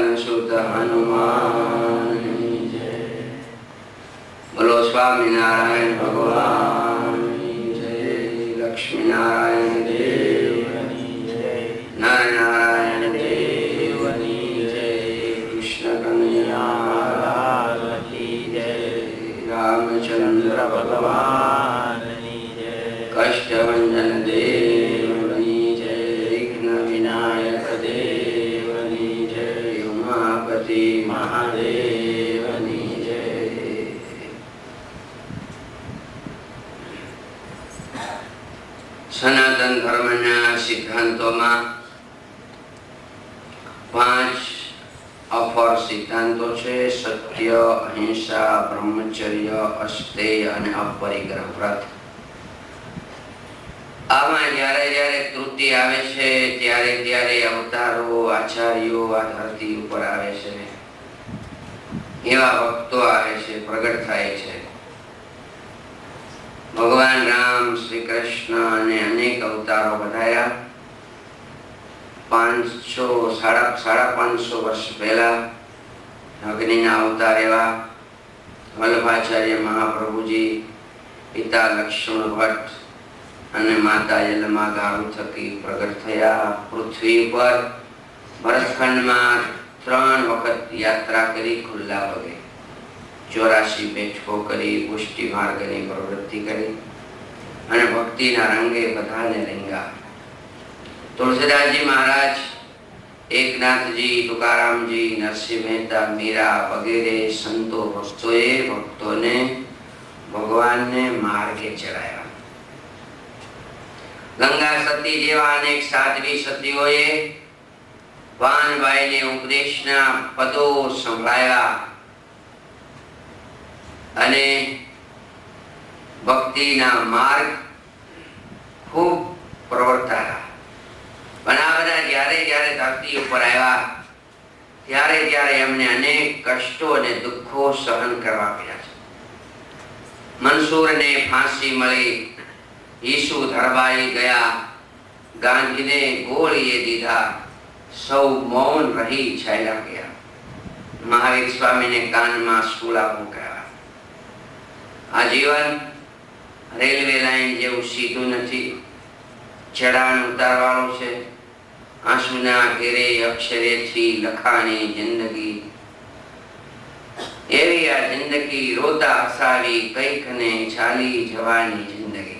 पवन सुत हनुमान जय। बोलो स्वामी नारायण भगवान जय। लक्ष्मी नारायण देव जय। नर नारायण देव जय। कृष्ण कन्हैया की जय। रामचंद्र भगवान जय। कष्टभंजन देव जय। विघ्न विनायक देव जय। उमापति महादेव जय। सनातन धर्मना सिद्धांतों पांच अफर सिद्धांतों छे। सत्य, अहिंसा, ब्रह्मचर्य, अस्तेय और अपरिग्रह व्रत। आमां ज्यारे ज्यारे त्रुटि आवे छे त्यारे त्यारे अवतारो आचार्यो आ धरती उपर आवे छे। एवा भक्तो आवे छे, प्रगट थाय छे। भगवान राम, श्री कृष्ण ने अनेक अवतारो बधाया। 500 साढ़ा 500 वर्ष पहला अग्निना अवतार एवा वल्लभाचार्य महाप्रभुजी, पिता लक्ष्मण भट्ट અને માતા યલમા ગાળું થકી પ્રગટ થયા। પૃથ્વી પર ભરતખંડમાં 3 વખત યાત્રા કરી ખુલ્લા પગે, 84 બેઠકો કરી, પુષ્ટિ માર્ગની પ્રવૃત્તિ કરી અને ભક્તિના રંગે બધાને રંગા। તુલસીદાસજી મહારાજ, એકનાથજી, તુકારામજી, નરસિંહ મહેતા, મીરા વગેરે સંતો ભક્તોએ ભક્તોને ભગવાનને માર્ગે ચડાયા। गंगा सती जेवा अनेक साध्वी सतीओए वानबाईने उपदेशना पदो संभळाया अने भक्तिना मार्ग खूब प्रवर्ताया। पण आ बधा ज्यारे ज्यारे धरती उपर आव्या त्यारे त्यारे एमने अनेक कष्टो अने दुखो सहन करवा पड्या छे। मंसूरने फांसी मळी, यीशु धरवाई गया, गांधी ने गोळीए दीधा, सौ मौन रही छाया गया। महावीर स्वामी ने कान में सूला मुकाया। आजीवन रेलवे लाइन जेवुं सीधुं नथी, चढ़ाण उतारवाळुं छे। आंसुना घेरे अक्षरेथी लखाणी जिंदगी, एवी आ जिंदगी रोता हसावी कईक ने चाली जवानी जिंदगी।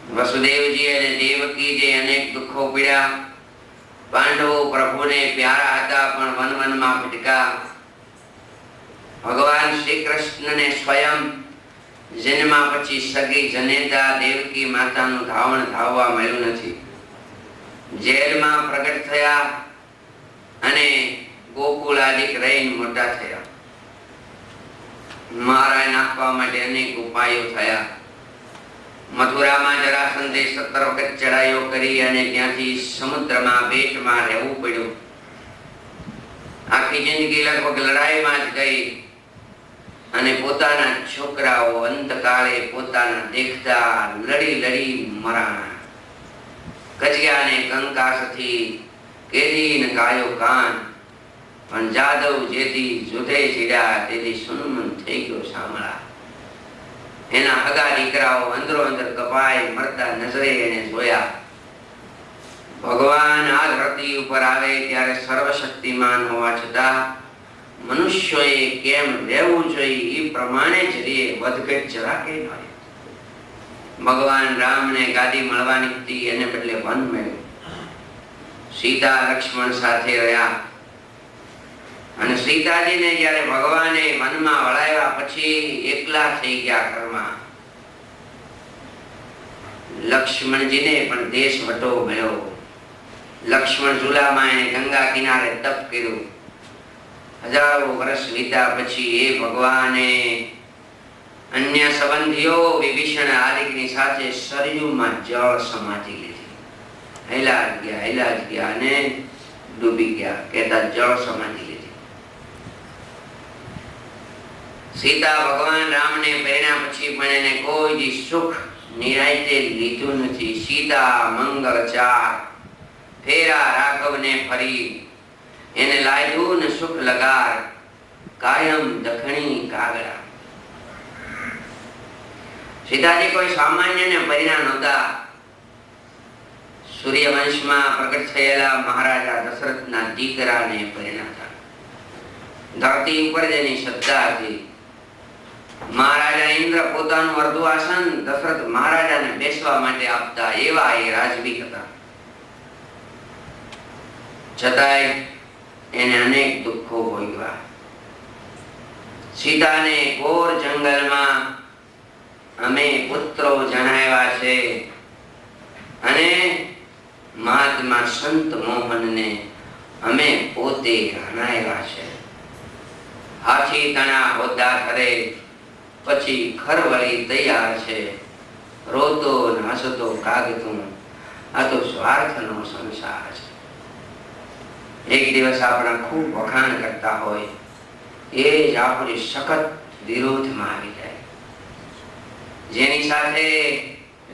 वसुदेव जी ने देवकी जे अनेक दुखों पीड़ा। पांडवो प्रभु ने प्यारा था पण वन वन में भटका। भगवान श्री कृष्ण ने स्वयं जन्मा पछी सगी जनेता देवकी माता नु धावण धाववा मळ्युं नथी। जेल में प्रगट थया अने गोकुलादिक रहीने मोटा थया। मारा नाखवा माटे अनेक उपायो थया। मथुरा में जरासंधे 17 वखत चढ़ाईओ करी अने त्यांथी समुद्र में बेट में रहेवुं पड्युं। आखी जिंदगी लगभग लड़ाई में ज गई अने पोताना छोकराओ अंतकाले पोताना देखता लड़ी लड़ी मराणा। कजिया ने कंकासथी केदीन कायो कान, पण जादव जेथी जुधे छीड्या तेथी सुनमन थई गयो सामळा। एना हगा दीकराओ अंदरो अंदर कपाई मरता नजरे एने जोया। भगवान आ धरती उपर आवे त्यारे सर्वशक्तिमान होवा छता मनुष्योए केम रहेवुं जोईए ई प्रमाणे ज रहे, वधघट जरा के न रहे। भगवान राम ने गादी मळवानी हती एने बदले वन मळ्युं। सीता लक्ष्मण साथे रह्या અને સીતાજીને જ્યારે ભગવાને વનમાં વળાવ્યા પછી એકલા થઈ ગયા ઘરમાં। લક્ષ્મણજીને પણ દેશ વટો મળ્યો। લક્ષ્મણ ઝૂલામાં એને ગંગા કિનારે તપ કર્યું। હજારો વર્ષ વીત્યા પછી એ ભગવાને અન્ય સંબંધીઓ વિભીષણ આદિની સાથે સરયુમાં જળ સમાધિ લીધી। હેલા જ ગયા અને ડૂબી ગયા, કહેતા જળ સમાધિ લીધી। सीता भगवान राम ने प्रेरणा पछी पण एने कोई दी सुख निरायते लीधुं नथी। सीता मंगल चार फेरा राघव ने फरी एने लाग्युं સૂન સુખ લગાર, કાયમ દખણી કાગડા. સીતાજી કોઈ સામાન્ય ને પરિણા નહોતા. સૂર્યવંશમાં પ્રગટ થયેલા મહારાજા દશરથના દીકરાને પરિણા હતા. ધરતી ઉપર જેની સત્તા હતી. મહારાજા ઇન્દ્ર પોતાનું અર્ધું આસન દશરથ મહારાજાને બેસવા માટે આપતા એવા એ રાજવી હતા. છતાંય એને અનેક દુઃખો ભોગવ્યા. સીતાને ઘોર જંગલમાં અમે પુત્રો જણાવ્યા છે અને મહાત્મા સંત મોહનને અમે પોતે હણાવ્યા છે. હાથી તણા હોદ્દા કરે પછી ખરવળી તૈયાર છે. રોતો ને હસતો કાગતું, આ તો સ્વાર્થનો સંસાર છે. એક દિવસ આપણા ખૂબ વખાણ કરતા હોય એ જ આપણી સખત વિરોધમાં આવી જાય. જેની સાથે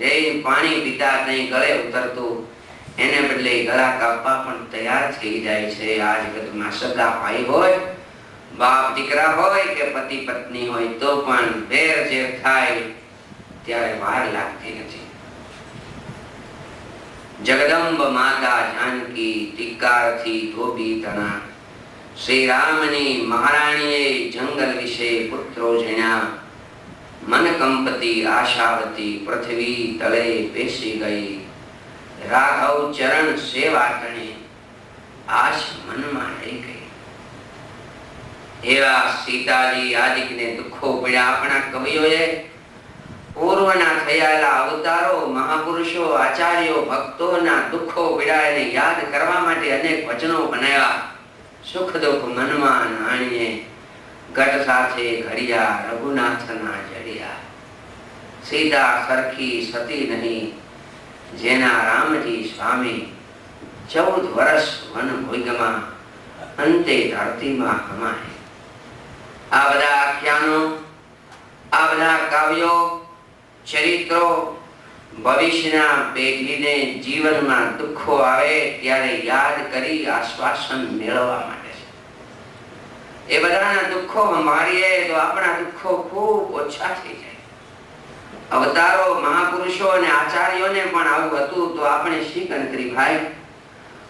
રેન પાણી પીતા નહીં ગળે ઉતરતું, એને બદલે ગળા કાપવા પણ તૈયાર થઈ જાય છે. આ જગતમાં સગા ભાઈ હોય, બાપ દીકરા હોય કે પતિ પત્ની હોય તો પણ વેર ઝેર થાય ત્યારે વાર લાગતી નથી. જગદંબ માતા જાનકી ધિક્કારથી ધોબી તણા. શ્રી રામની મહારાણીએ જંગલ વિશે પુત્રો જણ્યા. મન કંપતી આશાવતી પૃથ્વી તળે બેસી ગઈ. રાઘવ ચરણ સેવાટણે આશ મનમાં રહી ગઈ. એવા સીતાજી આદિકને દુઃખો પડ્યા. આપણા કવિઓએ પૂર્વના થયેલા અવતારો, મહાપુરુષો, આચાર્યો, ભક્તોના દુઃખો પીડાને યાદ કરવા માટે અનેક વચનો બનાવ્યા. સુખ દુઃખ મનમાં નાણીએ, ઘટ સાથે ઘડિયા રઘુનાથના જડિયા. સીતા સરખી સતી નહીં, જેના રામજી સ્વામી 14 વર્ષ વન ભોગમાં અંતે ધરતીમાં હમાય. આ બધા આખ્યાનો, આ બધા કાવ્યો, ચરિત્રો ભવિષ્યના પેઢીને જીવનમાં દુઃખો આવે ત્યારે યાદ કરી આશ્વાસન મેળવવા માટે છે. એ બધાના દુઃખો સંભાળીએ તો આપણા દુઃખો ખૂબ ઓછા થઈ જાય. અવતારો, મહાપુરુષો અને આચાર્યોને પણ આવું હતું તો આપણે શી ગણતરી ભાઈ?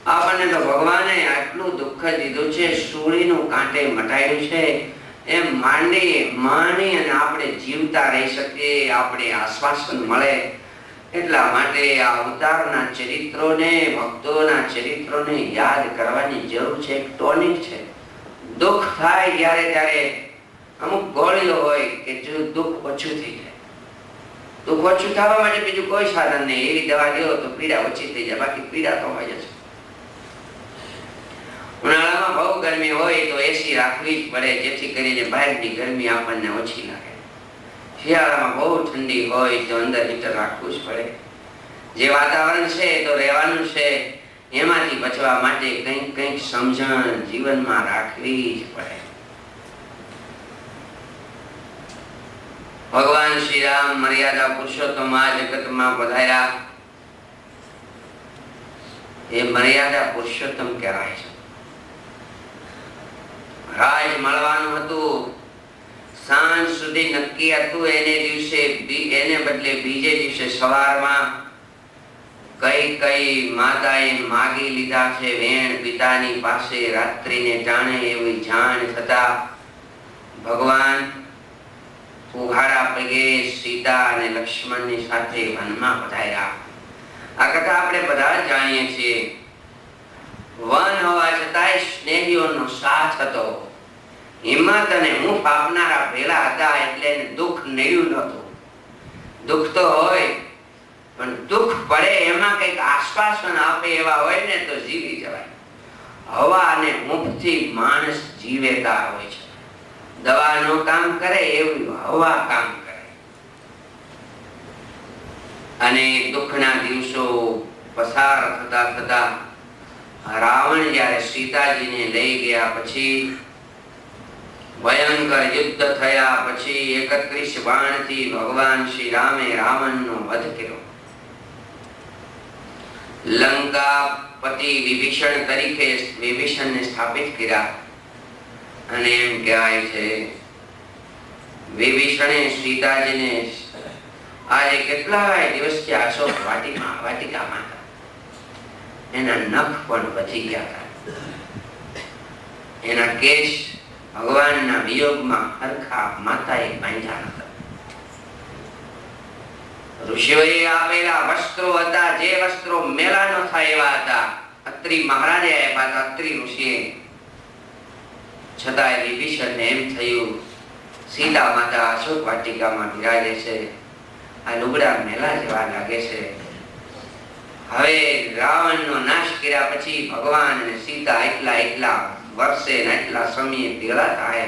આપણને તો ભગવાને આટલું દુઃખ દીધું છે, સૂળીનું કાંટે મટાડ્યું છે. એમ માની અને આપણે જીવતા રહી શકીએ, આપણે આશ્વાસન મળે. એટલા માટે આ અવતારના ચરિત્રોને, ભક્તોના ચરિત્રોને યાદ કરવાની જરૂર છે. એક ટોનિક છે. દુઃખ થાય ત્યારે અમુક ગોળીઓ હોય કે જો દુઃખ ઓછું થઈ જાય. દુઃખ ઓછું થવા માટે બીજું કોઈ સાધન નહીં. એવી દવા લ્યો તો પીડા ઓછી થઈ જાય, બાકી પીડા તો હોય જ. ઉનાળામાં બહુ ગરમી હોય તો એસી રાખવી જ પડે, જેથી કરીને બહારની ગરમી આપણને ઓછી લાગે. શિયાળામાં બહુ ઠંડી હોય તો અંદર હીટર રાખવું જ પડે. જે વાતાવરણ છે તો રહેવાનું છે, એમાંથી બચવા માટે કંઈક સમજણ જીવનમાં રાખવી જ પડે. ભગવાન શ્રી રામ મર્યાદા પુરુષોત્તમ આ જગતમાં પધાર્યા. એ મર્યાદા પુરુષોત્તમ કહેવાય છે. રાજ મળવાનું હતું, સાંજ સુધી નક્કી હતું. એને બદલે બીજે દિવસે સવારમાં કઈ માતાએ માગી લીધા છે વેણ પિતાની પાસે. રાત્રિને ટાણે એવી જાણ થતા ભગવાન ઉઘાડા પગે સીતા અને લક્ષ્મણની સાથે વનમાં પધાર્યા. આ કથા આપણે બધા જાણીએ છીએ. વન હોવા છતાંય સ્નેહીઓનો સાથ હતો. હિંમત અને હૂંફ આપનારા ભેળા હતા, એટલે એને દુઃખ નડ્યું નહોતું. દુઃખ તો હોય પણ દુઃખ પડે એમાં કંઈક આશ્વાસન આપે એવા હોય ને તો જીવી જવાય. હવા અને હૂંફથી માણસ જીવેતા હોય છે. દવા નો કામ કરે એવું હવા કામ કરે. અને દુઃખના દિવસો પસાર થતા રાવણ જ્યારે સીતાજીને લઈ ગયા પછી, ભયંકર યુદ્ધ થયા પછી 31 બાણથી ભગવાન શ્રી રામે રાવણનો વધ કર્યો. લંકાપતિ વિભીષણ તરીકે વિભીષણને સ્થાપિત કર્યા. અને એમ કહેવાય છે વિભીષણે સીતાજીને આજે કેટલાય દિવસથી અશોક વાટિકામાં હતા. એના નખ પણ વધી ગયા હતા. એના કેશ ભગવાનના વિયોગમાં હરખા માતાએ બાંધ્યા હતા. ઋષિઓએ આપેલા વસ્ત્રો હતા, જે વસ્ત્રો મેલા ન થાય એવા હતા. અત્રિ મહારાજે આપ્યા હતા, અત્રિ ઋષિએ. છતાંય વિભીષણને એમ થયું સીતા માતા અશોક વાટિકામાં બિરાજે છે, આ લુગડા મેલા જેવા લાગે છે. હવે રાવણનો નાશ કર્યા પછી ભગવાન અને સીતા એટલા વર્ષે ને એટલા સમયે ભેગા થાય,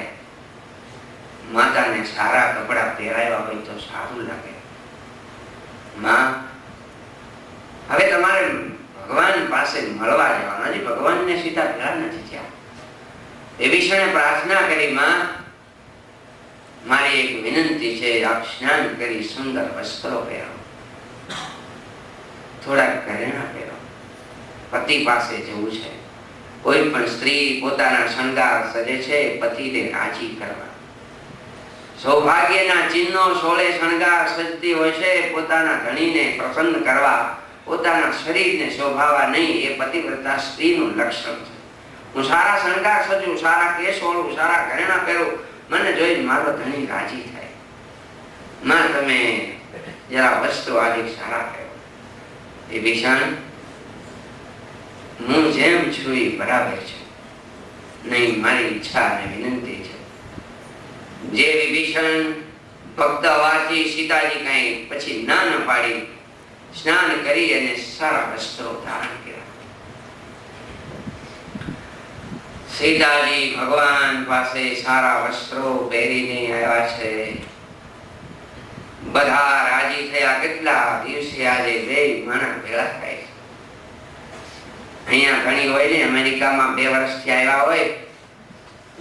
માતાને સારા કપડા પહેરાવ્યા હોય તો સારું લાગે. માં, હવે તમારે ભગવાન પાસે મળવા જવાના છે. ભગવાનને સીતા ભેગા નથી થયા. વિભીષણે પ્રાર્થના કરી, માં મારી એક વિનંતી છે, આપ સ્નાન કરી સુંદર વસ્ત્રો પહેરો, થોડા ઘરેણા પહેરો. પતિ પાસે જવું છે. કોઈ પણ સ્ત્રી પોતાના શણગાર સજે છે પતિને રાજી કરવા. સૌભાગ્યના ચિહ્નો સોળે શણગાર સજતી હોય છે પોતાના ધણીને પ્રસન્ન કરવા, પોતાના શરીરને શોભાવા નહીં. એ પતિવ્રતા સ્ત્રીનું લક્ષણ છે. હું સારા શણગાર સજું, સારા કેસ ઓળું, સારા ઘરેણા પહેરું, મને જોઈને મારો ધણી રાજી થાય. માં, તમે જરા વસ્ત્રો આજે સારા પહેરો. વિભીષણ, હું જેમ છું એ બરાબર છે, નહીં મારી ઈચ્છા અને વિનંતી છે. જે વિભીષણ ભક્ત હોવાથી સીતાજી કઈ પછી ના ન પાડી, સ્નાન કરી અને સારા વસ્ત્રો ધારણ કર્યા. સીતાજી ભગવાન પાસે સારા વસ્ત્રો પહેરીને આવ્યા છે. બધા રાજી થયા. કેટલા દિવસે આજે બે માણસ ભેગા થાય છે. અહીંયા ઘણી હોય ને, અમેરિકામાં 2 વર્ષથી આવ્યા હોય,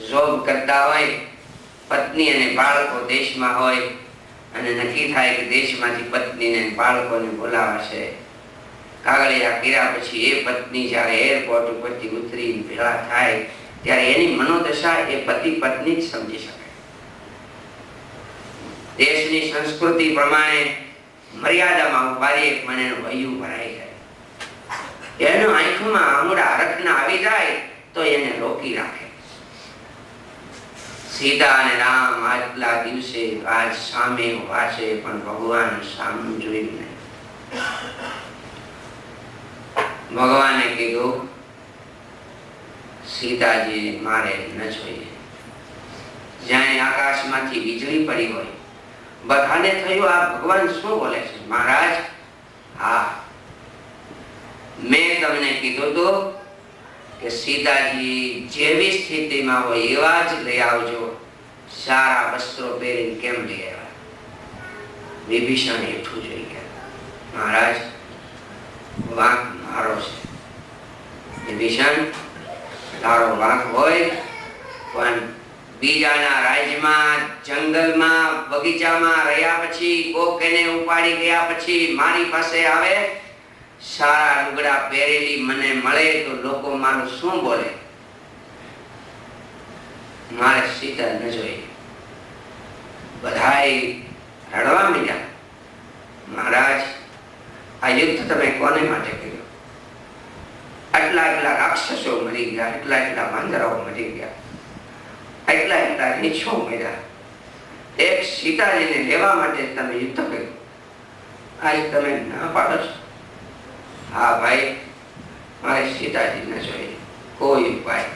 જોબ કરતા હોય, પત્ની અને બાળકો દેશમાં હોય, અને નક્કી થાય કે દેશમાંથી પત્નીને બાળકોને બોલાવાશે. કાગળિયા કર્યા પછી એ પત્ની જ્યારે એરપોર્ટ ઉપરથી ઉતરી ભેગા થાય ત્યારે એની મનોદશા એ પતિ પત્ની જ સમજી શકે. દેશની સંસ્કૃતિ પ્રમાણે મર્યાદામાં ઉભારી એક મને વયું ભરાઈ જાય. એનો આંખમાં આમુડા હરખના આવી જાય તો એને રોકી રાખે. સીતા અને રામ આટલા દિવસે આજ સામે ઉભા છે, પણ ભગવાન સામું જોયું નહીં. ભગવાને કીધું, સીતાજી મારે ન જોઈએ. જાણે આકાશમાંથી વીજળી પડી હોય. બધાને થયું આ ભગવાન શું બોલે છે? મહારાજ, હા, મેં તમને કીધું હતું કે સીતાજી જેવી સ્થિતિમાં હોય એવા જ લઈ આવજો. સારા વસ્ત્રો પહેરીને કેમ લઈ આવ્યા? વિભીષણ એટલું જોઈ ગયા. મહારાજ, વાંક મારો છે. વિભીષણ, તારો વાંક હોય પણ બીજાના રાજ્યમાં, જંગલમાં, બગીચામાં રહ્યા પછી, કોક એને ઉપાડી ગયા પછી મારી પાસે આવે, સારા લુગડા પહેરેલી મને મળે તો લોકો મારું શું બોલે? મારે સીતા ન જોઈએ. બધાએ રડવા માંડ્યા. મહારાજ, આ યુદ્ધ તમે કોને માટે કર્યું? એટલા રાક્ષસો મરી ગયા, એટલા વાંદરાઓ મરી ગયા, એટલા રીંછો મર્યા. એક સીતાજીને લેવા માટે તમે યુદ્ધ કર્યું. આજ તમે ના પાડો છો? હા ભાઈ, મારે સીતાજી ન જોઈએ. કોઈ ઉપાય,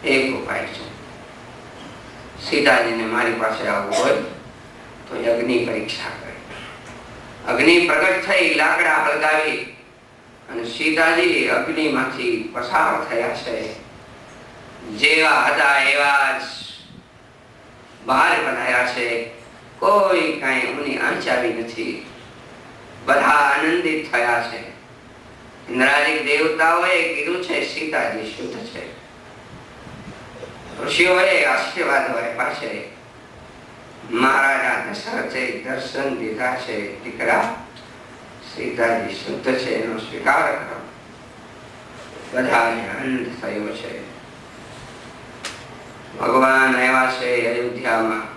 એક ઉપાય છે. સીતાજીને મારી પાસે આવવું હોય તો અગ્નિ પરીક્ષા કરે. અગ્નિ પ્રગટ થઈ, લાકડા હળગાવી અને સીતાજી અગ્નિમાંથી પસાર થયા છે. જેવા હતા એવા જ બહાર બનાવ્યા છે. કોઈ કઈ ઊની આંચ આવી નથી. બધા આનંદિત થયા છે. ઇન્દ્રાદિક દેવતાઓએ કીધું છે સીતાજી શુદ્ધ છે. ઋષિઓએ આશીર્વાદ આપ્યા છે. મહારાજા દશરથે દર્શન દીધા છે. દીકરા, સીતાજી શુદ્ધ છે, એનો સ્વીકાર કરો. બધાને આનંદ થયો છે. ભગવાન આવ્યા છે અયોધ્યામાં,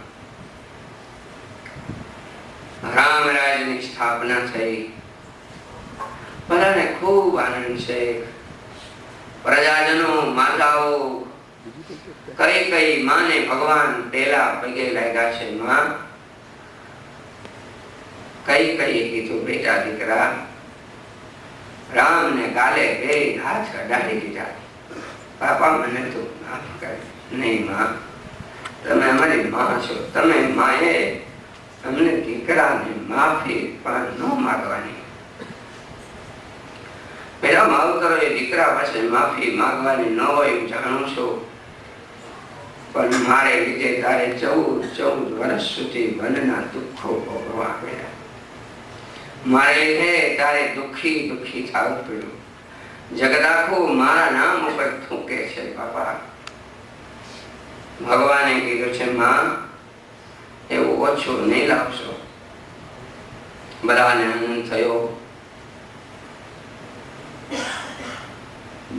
રામરાજની સ્થાપના થઈ, બધાને ખૂબ આનંદ છે. પ્રજાજનો, માતાઓ કઈ કઈ માને ભગવાન પેલા પગે લાગ્યા છે. માં કઈ કઈ કીધું, બેટા દીકરા રામ ને ગાલે બે હાથ અડાડી દીધા. બાપા મને તો માફ કર. નહીં માં, તમે અમારી માં છો. તમે માએ અમને દીકરાને માફી પણ ન માગવાની. પેલા માવતરો એ દીકરા પાસે માફી માગવાની ન હોય હું જાણું છું, પણ મારે લીધે તારે 14 વર્ષ સુધી મનના દુઃખો ભોગવવા પડ્યા. મારે લીધે તારે દુઃખી દુઃખી થવું પડ્યું. જગત આખું મારા નામ ઉપર થૂકે છે. બાપા ભગવાને કીધું છે માં એવું ઓછું નહીં લાવશો. બધાને આનંદ થયો.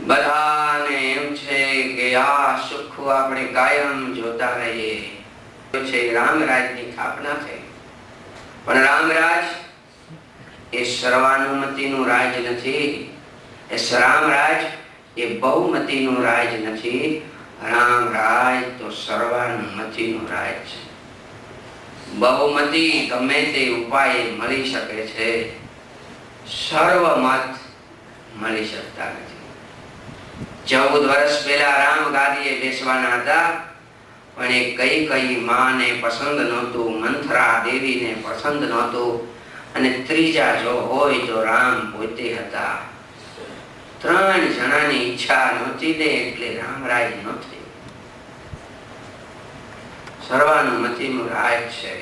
બધાને એમ છે કે આ સુખ આપણે કાયમ જોતા રહીએ. રામરાજની સ્થાપના થઈ, પણ રામરાજ એ સર્વાનુમતિનું રાજ નથી. રામરાજ એ બહુમતીનું રાજ નથી. રામરાજ તો સર્વાનુમતિનું રાજ છે. બહુમતી ગમે તે ઉપાય મળી શકે છે, સર્વમત મળી શકતા નથી. 14 વર્ષ પહેલા રામ ગાદીએ બેસવાના હતા, પણ એ કઈ માને પસંદ નહોતું, મંથરા દેવીને પસંદ નહોતું, અને ત્રીજા જો હોય તો રામ પોતે હતા. 3 જણાની ઈચ્છા નહોતી ને એટલે રામરાજ ન થયું. સર્વાનુમતિનું રાજ છે.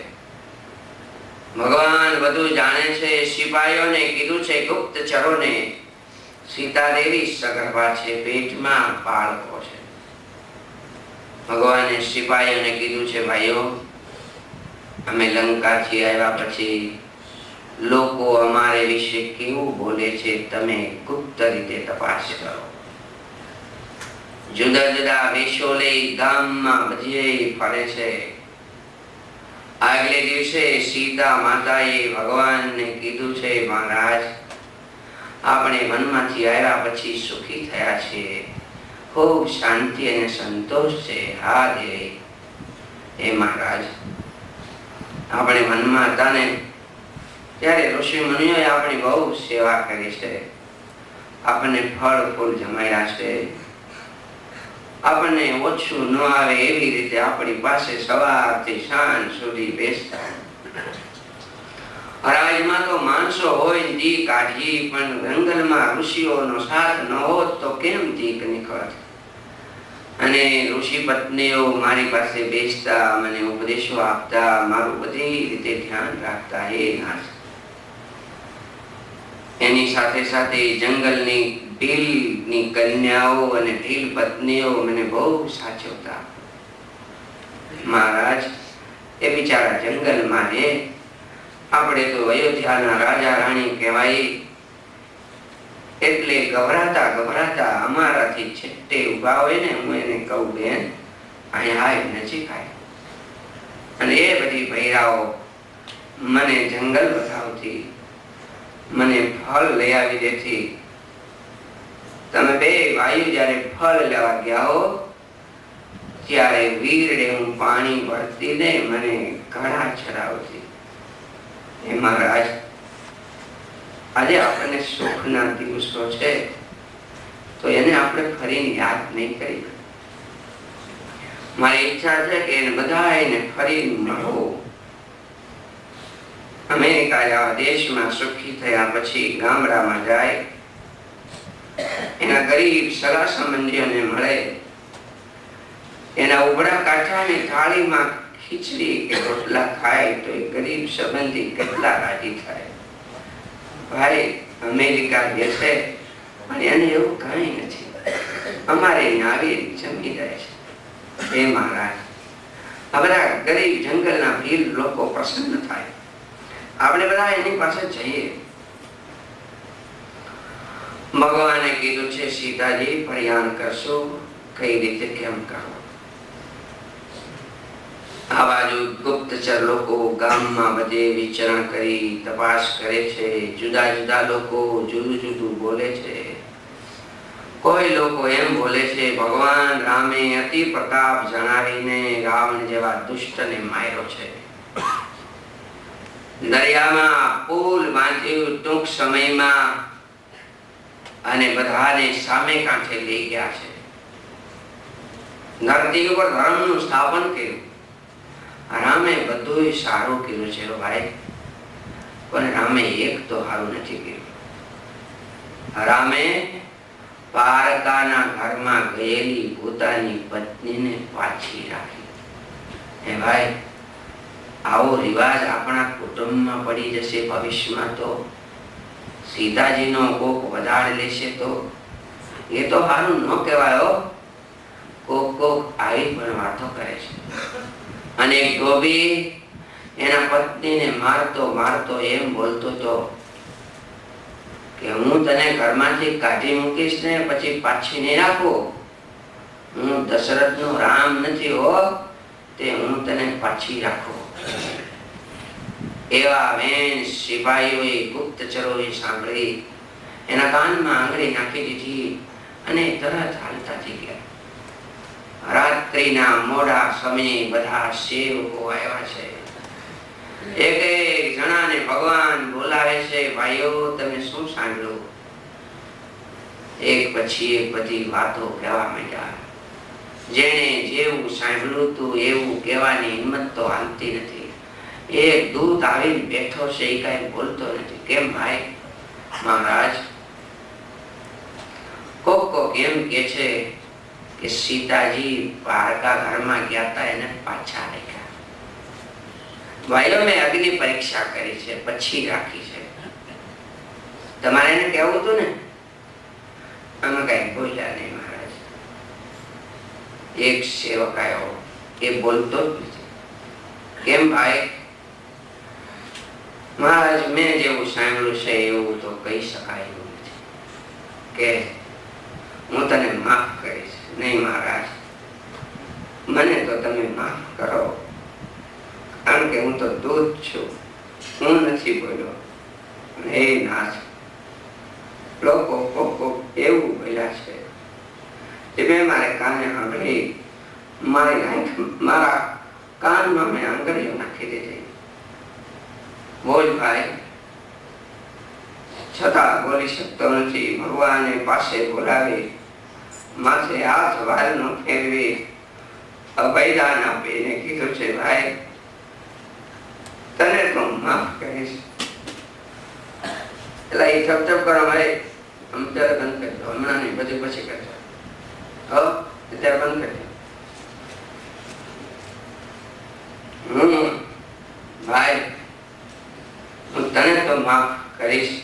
ભગવાન બધું જાણે છે. સિપાહીઓને કીધું છે, ગુપ્તચરોને, સીતા દેવી સગર્ભા છે, પેટમાં બાળકો છે. ભગવાને સિપાહીઓને કીધું છે, ભાઈઓ અમે લંકાથી આવ્યા પછી લોકો અમારે વિશે કેવું બોલે છે તમે ગુપ્ત રીતે તપાસ કરો. જુદા જુદા વેશો લઈ ગામમાં બધે ફરે છે. આગલે દિવસે સીતા માતાએ ભગવાનને કીધું છે, મહારાજ આપણે વનમાંથી આવ્યા પછી સુખી થયા છીએ, ખૂબ શાંતિ અને સંતોષ છે. હા દેવી. હે મહારાજ, આપણે વનમાં હતા ને ત્યારે ઋષિ મુનિઓએ આપણી બહુ સેવા કરી છે. આપણને ફળ ફૂલ જમાડ્યા છે. આપણને ઓછું ન આવે એવી રીતે આપણી પાસે સવારથી સાંજ સુધી બેસતા. રાજમાં તો માણસો હોય દી કાઢી, પણ જંગલમાં ઋષિઓનો સાથ ન હોત તો કેમ દીક નીકળત. અને ઋષિ પત્નીઓ મારી પાસે બેસતા, મને ઉપદેશો આપતા, મારું બધી રીતે ધ્યાન રાખતા. હે નાથ, એની સાથે સાથે જંગલની ભીલની કન્યાઓ અને ભીલ પત્નીઓ મને બહુ સાચવતા. મહારાજ એ બિચારા જંગલમાં રહે. આપણે તો અયોધ્યાના રાજા રાણી કહેવાય, એટલે ગભરાતા ગભરાતા અમારાથી છેટ્ટે ઉભા હોય ને, હું એને કહું, બેન અહીંયા આય, નજીક આય. અને એ બધી ભૈરાઓ મને જંગલ બતાવતી, મને ફળ લઈ આવી દેતી. તમે બે ભાઈઓ જયારે ફળ લેવા ગયા હો ત્યારે વીરડે હું પાણી ભરતી ને મને ઘડા ચડાવતી. હે મહારાજ, આજે આપણને સુખના દિવસો છે તો એને આપણે ફરીને યાદ નહીં કરી. મારી ઈચ્છા છે કે એને બધાને ફરી મળવું. અમેરિકા જેવા દેશમાં સુખી થયા પછી ગામડામાં જાય, એના ગરીબ સગા સંબંધીઓને મળે, એના ઉભરા કાંઠાની થાળીમાં ખીચડી કે રોટલા ખાય તો એ ગરીબ સંબંધી કેટલા રાજી થાય. ભાઈ અમેરિકા બેસે પણ એને એવું કઈ નથી, અમારે અહીંયા આવી જમી જાય છે. હે મહારાજ, આ બધા ગરીબ જંગલના ભીલ લોકો પ્રસન્ન થાય. આપણે બધા એની પાસે જઈએ. ભગવાને કીધું છે, સીતાજી પ્રયાણ કરશો, કઈ રીતે કેમ કરો. આ બાજુ ગુપ્તચર લોકો ગામમાં બધે વિચરણ કરી તપાસ કરે છે. જુદા જુદા લોકો જુદું જુદું બોલે છે. કોઈ લોકો એમ બોલે છે ભગવાન રામે અતિ પ્રતાપ જણાવીને રાવણ જેવા દુષ્ટને માર્યો છે. દરિયામાં પુલ બાંધ્યું ટૂંક સમયમાં અને બધાને સામે કાંઠે લઈ ગયા છે. ધરતી ઉપર ધર્મનું સ્થાપન કર્યું. રામે બધું સારું કર્યું છે ભાઈ, પણ રામે એક તો સારું નથી કર્યું. રામે પારકાના ઘરમાં ગયેલી પોતાની પત્નીને પાછી રાખી. હે ભાઈ, આવો રિવાજ આપણા કુટુંબમાં પડી જશે ભવિષ્યમાં તો સીતાજીનો કોક વધારે લેશે તો એ તો સારું ન કહેવાય. કોક કોક આવી પણ વાતો કરે છે. અને એક ધોબી એના પત્નીને મારતો મારતો એમ બોલતો હતો કે હું તને ઘરમાંથી કાઢી મૂકીશ ને પછી પાછી નહીં રાખું. હું દશરથનો રામ નથી હો, તે હું તને પાછી રાખું. એવા વેણ સિપાહીઓએ ગુપ્તચરોએ સાંભળી એના કાનમાં આંગળી નાખી દીધી અને તરત હાલતા થઈ ગયા. રાત્રિના મોડા સમયે બધા સેવકો આવ્યા છે. એક એક જણાને ભગવાન બોલાવે છે. ભાઈઓ, તમે શું સાંભળ્યું? એક પછી એક બધી વાતો કહેવા માંડ્યા. જેને જેવું સાંભળ્યું હતું એવું કહેવાની હિંમત તો હાલતી નથી. એક દૂત આવીને બેઠો છે, એ કઈ બોલતો નથી. કેમ ભાઈ? મહારાજ, કોક કોક એમ કે છે કે સીતાજી પારકા ઘરમાં ગયા હતા, એને પાછા રાખ્યા. ભાઈઓ, મેં અગ્નિ પરીક્ષા કરી છે, પછી રાખી છે. તમારે એને કહેવું હતું ને. અમે કઈ બોલ્યા નહીં મહારાજ. એક સેવક આવ્યો, એ બોલતો જ નથી. કેમ ભાઈ? મહારાજ, મેં જેવું સાંભળ્યું છે એવું તો કહી શકાય એવું નથી. કે હું તને માફ કરીશ. નહીં મહારાજ, મને તો તમે માફ કરો, કારણ કે હું તો દૂત છું. હું નથી બોલ્યો. હે નાથ, લોકો કોક એવું બોલ્યા છે કે મેં મારે કાને આંગળી મારા કાનમાં મેં આંગળીઓ નાખી દીધી. બોલ ભાઈ. છતાં બોલી શકતો નથી. ભગવાને પાસે બોલાવી માથે હાથ વાલનો ફેરવી અભયદાન આપીને કીધું છે, ભાઈ, તને તો માફ કરીશ. એટલે એ ઠપઠપ કરો. મારે અત્યારે બંધ કરી દો. હમણાં નહીં, બધું પછી કરજો. અત્યારે બંધ કરી દો. ભાઈ, હું તને તો માફ કરીશ,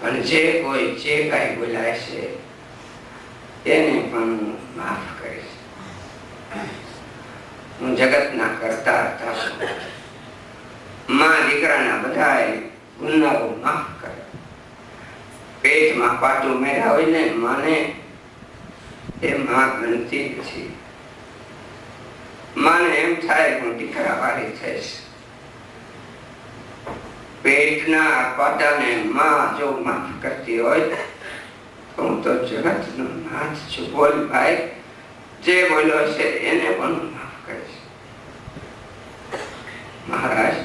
પણ જે કોઈ જે કાંઈ બોલાય છે એને પણ હું માફ કરીશ. હું જગતના કરતા હતા છું. માં દીકરાના બધાએ ગુનાઓ માફ કરે. પેટમાં પાટું મેળા હોય ને માને, એ માં ગણતી નથી. માને એમ થાય હું દીકરા વાળી થઈશ. પેટના પાટાને માં જો માફ કરતી હોય તો હું તો જગતનો નાથ છું. બોલ ભાઈ, જે બોલ્યો છે એને પણ હું માફ કરીશ. મહારાજ,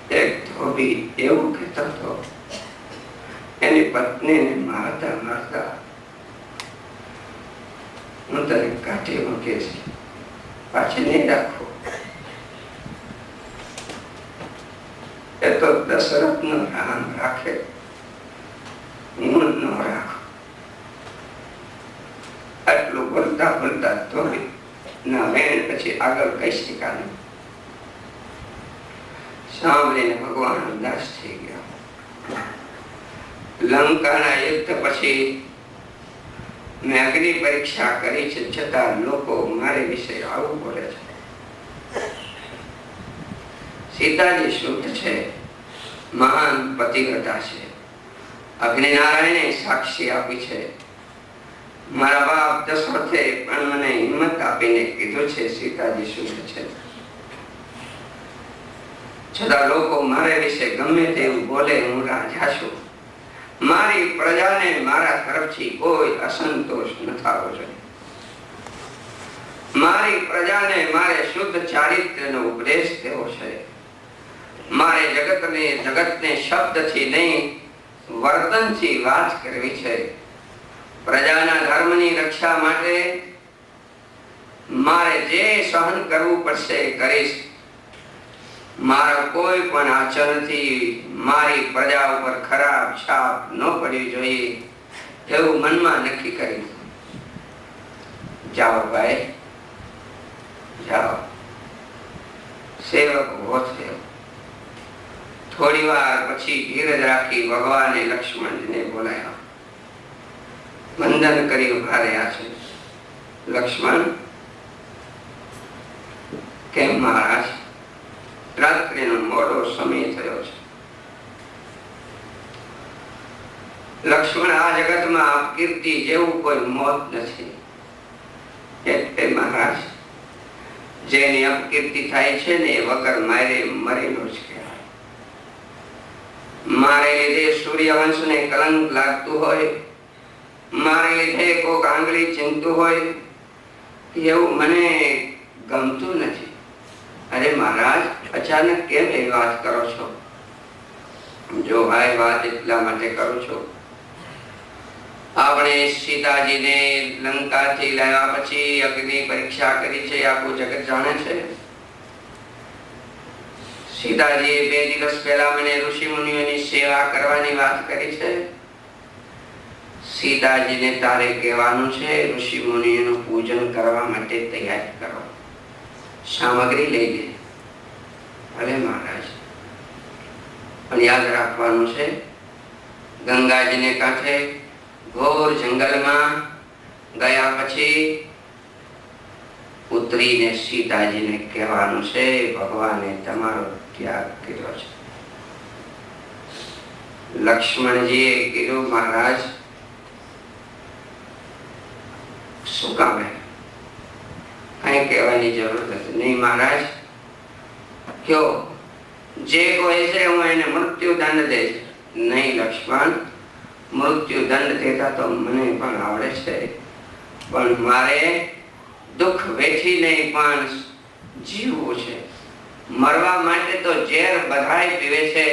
એક ધોબી એવું કહેતો હતો, એની પત્નીને મારતા મારતા હું તને કાઢી મૂકીશ, પાછી નહીં રાખો. એ તો દશરથનો રામ રાખે, હું ન રાખો. આટલું બોલતા બોલતા ધોબી ના વેણ પછી આગળ કઈ શકાય. સાંભળીને ભગવાન ઉદાસ થઈ ગયા. લંકાના યુદ્ધ પછી મેં અગ્નિ પરીક્ષા કરી છે, છતાં લોકો મારી વિશે આવું બોલે છે. સીતાજી શુદ્ધ છે, મહાન પતિવ્રતા છે. અગ્નિનારાયણે સાક્ષી આપી છે. મારા બાપ દશરથે પણ મને હિંમત આપીને કીધું છે સીતાજી શુદ્ધ છે, છતાં લોકો મારા વિશે ગમે તેવું બોલે, હું રાજા છું. મારી પ્રજાને મારા તરફથી કોઈ અસંતોષ ન થવો જોઈએ. મારી પ્રજાને મારે શુદ્ધ ચારિત્ર્યનો ઉપદેશ દેવો છે. મારે જગતને શબ્દથી નહીં વર્તનથી વાત કરવી છે. પ્રજાના ધર્મની રક્ષા માટે મારે જે સહન કરવું પડશે એ કરીશ. મારા કોઈ પણ આચરણથી મારી પ્રજા ઉપર ખરાબ છાપ ન પડવી જોઈએ એવું મનમાં નક્કી કરી. જાઓ ભાઈ જાઓ. સેવક ઉભો થયો. થોડી વાર પછી ધીરજ રાખી ભગવાને લક્ષ્મણજીને બોલાયા. વંદન કરી ઉભા રહ્યા છે. લક્ષ્મણ, કેમ મહારાજ? રાત્રિનો મોડો સમય થયો છે. લક્ષ્મણ, આ જગતમાં અપકીર્તિ જેવું કોઈ મોત નથી. એટલે મહારાજ, જેની અપકીર્તિ થાય છે ને એ વગર મારે મરેલો જ કહેવાય. મારે લીધે સૂર્યવંશને કલંક લાગતું હોય, મારે લીધે કોઈક આંગળી ચિંતું હોય, એવું મને ગમતું નથી. અરે મહારાજ, અચાનક કેમ એ વાત કરો છો? જો ભાઈ, વાત એટલા માટે કરું છું, આપણે સીતાજીને લંકાથી લાવ્યા પછી અગ્નિ પરીક્ષા કરી છે, આખું જગત જાણે છે. સીતાજીએ 2 દિવસ પહેલા મને ઋષિ મુનિઓની સેવા કરવાની વાત કરી છે. સીતાજીને તારે કહેવાનું છે ઋષિ મુનિઓનું પૂજન કરવા માટે તૈયાર કરો, સામગ્રી લઈ લે. ભલે મહારાજ, પણ યાદ રાખવાનું છે ગંગાજીને કાંઠે ઘોર જંગલમાં ગયા પછી ઉતરીને સીતાજીને કહેવાનું છે ભગવાને તમારો ત્યાગ કર્યો છે. લક્ષ્મણજીએ કીધું, મહારાજ શું કામ? કઈ કહેવાની જરૂર નથી. નહીં મહારાજ, કયો જે કોઈ છે હું એને મૃત્યુ દંડ દઈશ. નહીં લક્ષ્મણ, મૃત્યુ દંડ દેતા તો મને પણ આવડે છે, પણ મારે દુઃખ વેઠી નહીં પણ જીવવું છે. મરવા માટે તો ઝેર બધાય પીવે છે,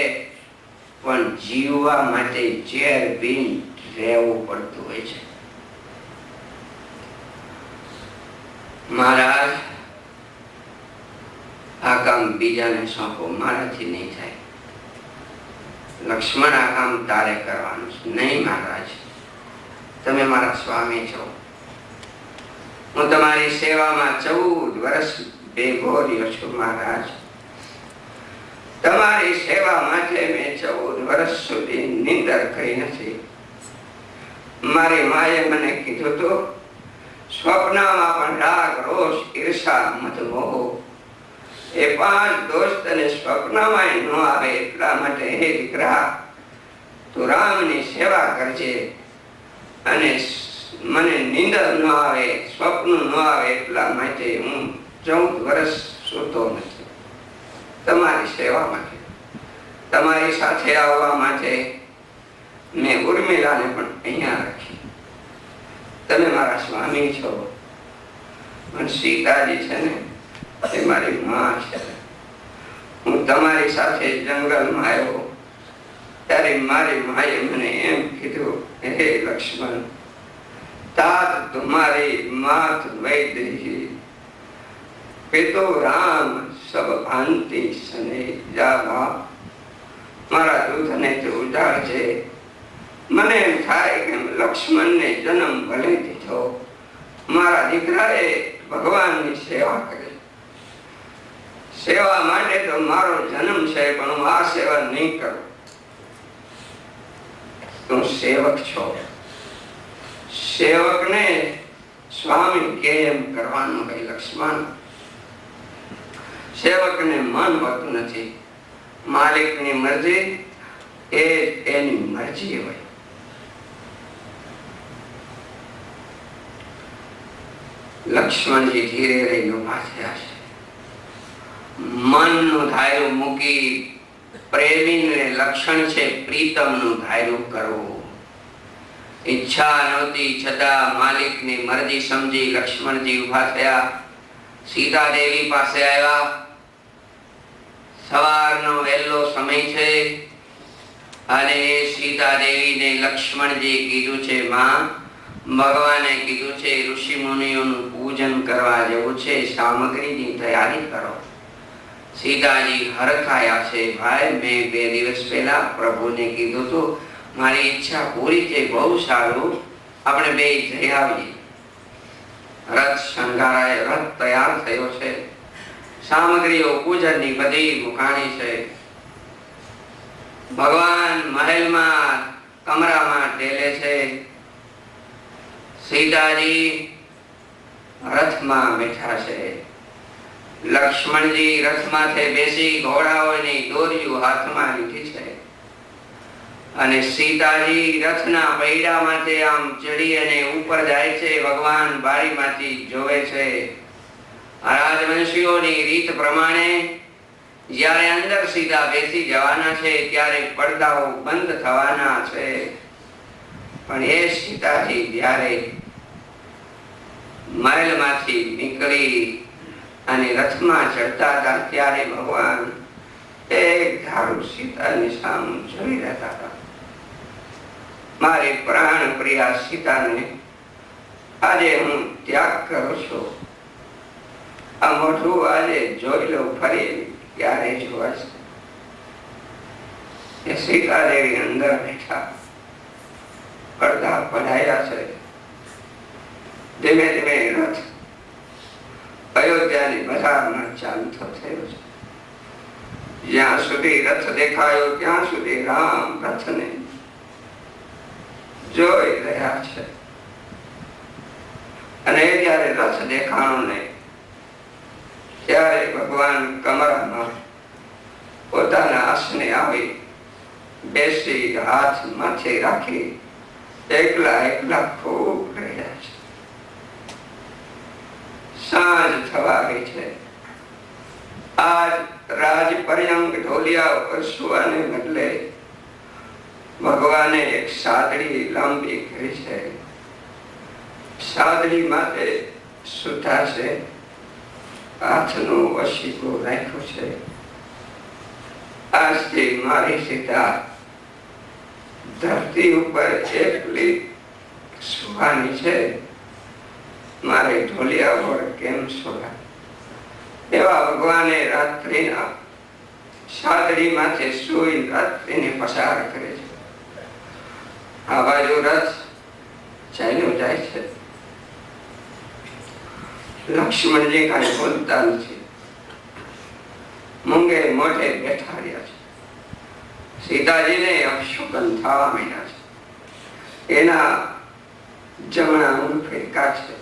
પણ જીવવા માટે ઝેર પીને રહેવું પડતું હોય છે. મહારાજ, આ કામ બીજાને સોંપો, મારાથી નહીં થાય. લક્ષ્મણ, આ કામ તારે કરવાનું છે. નહીં મહારાજ, તમે મારા સ્વામી છો. હું તમારી સેવામાં 14 વર્ષ ભેગો રહ્યો છું. મહારાજ, તમારી સેવા માટે મેં 14 વર્ષ સુધી નિંદર કરી નથી. મારી માએ મને કીધું તો સ્વપ્નમાં પણ રાગ, રોષ, ઈર્ષા, મતમોહ એ 5 દોષ તને સ્વપ્નમાં ન આવે એટલા માટે હે દીકરા, તું રામની સેવા કરજે. અને મને નિંદર ન આવે, સ્વપ્ન ન આવે એટલા માટે હું 14 વર્ષ સૂતો નથી. તમારી સેવા માટે, તમારી સાથે આવવા માટે મેં ઉર્મિલાને પણ અહીંયા રાખી. તમે મારા સ્વામી છો, પણ સીતાજી છે ને એ મારી માં છે. હું તમારી સાથે જંગલમાં આવ્યો ત્યારે મારી માએ મને એમ કીધું, હે લક્ષ્મણ, तात तुम्हारी मात वैदेही पितो राम सब भांति सने जा बाप. મારા દૂધને તે ઉજાડજે. મને એમ થાય કે લક્ષ્મણને જન્મ ભલે દીધો, મારા દીકરાએ ભગવાનની સેવા કરી. સેવા માટે તો મારો જન્મ છે, પણ હું આ સેવા નહીં કરું. તું સેવક છો, સેવકને સ્વામી કેમ કરવાનું હોય લક્ષ્મણ? સેવકને મન હોતું નથી. માલિકની મરજી એ એની મરજી હોય. લક્ષ્મણજી ધીરે રહીને ઉભા થયા છે. મનનું ધાર્યું મૂકી, પ્રેમીને લક્ષણ છે પ્રીતમનું ધાર્યું કરવું. ઈચ્છા નહોતી છતાં માલિકની મરજી સમજી લક્ષ્મણજી ઉભા થયા. સીતા દેવી પાસે આવ્યા. સવારનો વહેલો સમય છે અને સીતા દેવીને લક્ષ્મણજી કીધું છે, માં, ભગવાને કીધું છે ઋષિ મુનિઓનું પૂજન કરવા જવું છે, સામગ્રીની તૈયારી કરો. સીતાજી હરખાયા છે, ભાઈ, મેં 2 દિવસ પહેલા પ્રભુને કીધું હતું, મારી ઈચ્છા પૂરી થઈ, બહુ સારું, આપણે 2 જઈ આવીએ. રથ શણગારાય, રથ તૈયાર થયો છે, સામગ્રીઓ પૂજનની બધી મુકાણી છે. ભગવાન મહેલમાં કમરામાં ટેલે છે. સીતાજી રથમાં બેઠા છે. લક્ષ્મણજી રથમાંથી બેસી ઘોડાઓની દોરીઓ હાથમાં લીધી છે અને સીતાજી રથના પૈડામાંથી આમ ચડી અને ઉપર જાય છે. ભગવાન બારીમાંથી જોવે છે. રાજવંશીઓની રીત પ્રમાણે જ્યારે અંદર સીતા બેસી જવાના છે ત્યારે પડદાઓ બંધ થવાના છે. પણ એ સીતાજી જ્યારે મહેલમાંથી નીકળી અને રથમાં ચડતા હતા ત્યારે ભગવાન એક ધારું સીતાની સામે જોઈ રહેતા હતા. મારી પ્રાણ પ્રિયા સીતાને આજે હું ત્યાગ કરું છું. આ મોઢું આજે જોઈ લઉં, ફરી ક્યારે જોવાશે. એ સીતા દેવી અંદર બેઠા, પડદા પડાયા છે. ધીમે ધીમે રથ અયોધ્યાની બજારમાં ચાલતો થયો છે. જ્યાં સુધી રથ દેખાયો ત્યાં સુધી રામ રથને જોઈ રહ્યા છે. અને જયારે રથ દેખાણો ને ત્યારે ભગવાન કમરામાં પોતાના આસને આવી બેસી હાથ માથે રાખી એકલા એકલા ખૂબ રહ્યા છે. સાંજ થવા આવી છે. આજ રાજ પર્યંક ઢોલિયા ઉપર સુવાને બદલે ભગવાને એક સાદડી લાંબી કરી છે. સાદડી માટે સુતા છે. હાથનું વસીકું રાખ્યું છે. આજથી મારી સીતા ધરતી ઉપર એકલી સુવાની છે. મારે ઢોલિયા વડ કેમ સોલા? એવા ભગવાને રાત્રિના સાદડી માથે સુઈ રાત્રિને પસાર કરે છે. આ બાજુ રથ ચાલ્યો જાય છે. લક્ષ્મણજી કાંઈ બોલતા નથી, મૂંગે મોઢે બેઠા રહ્યા છે. સીતાજીને અપશુકન થવા માંડ્યા છે. એના જમણા ઊંટ ફેંકા છે.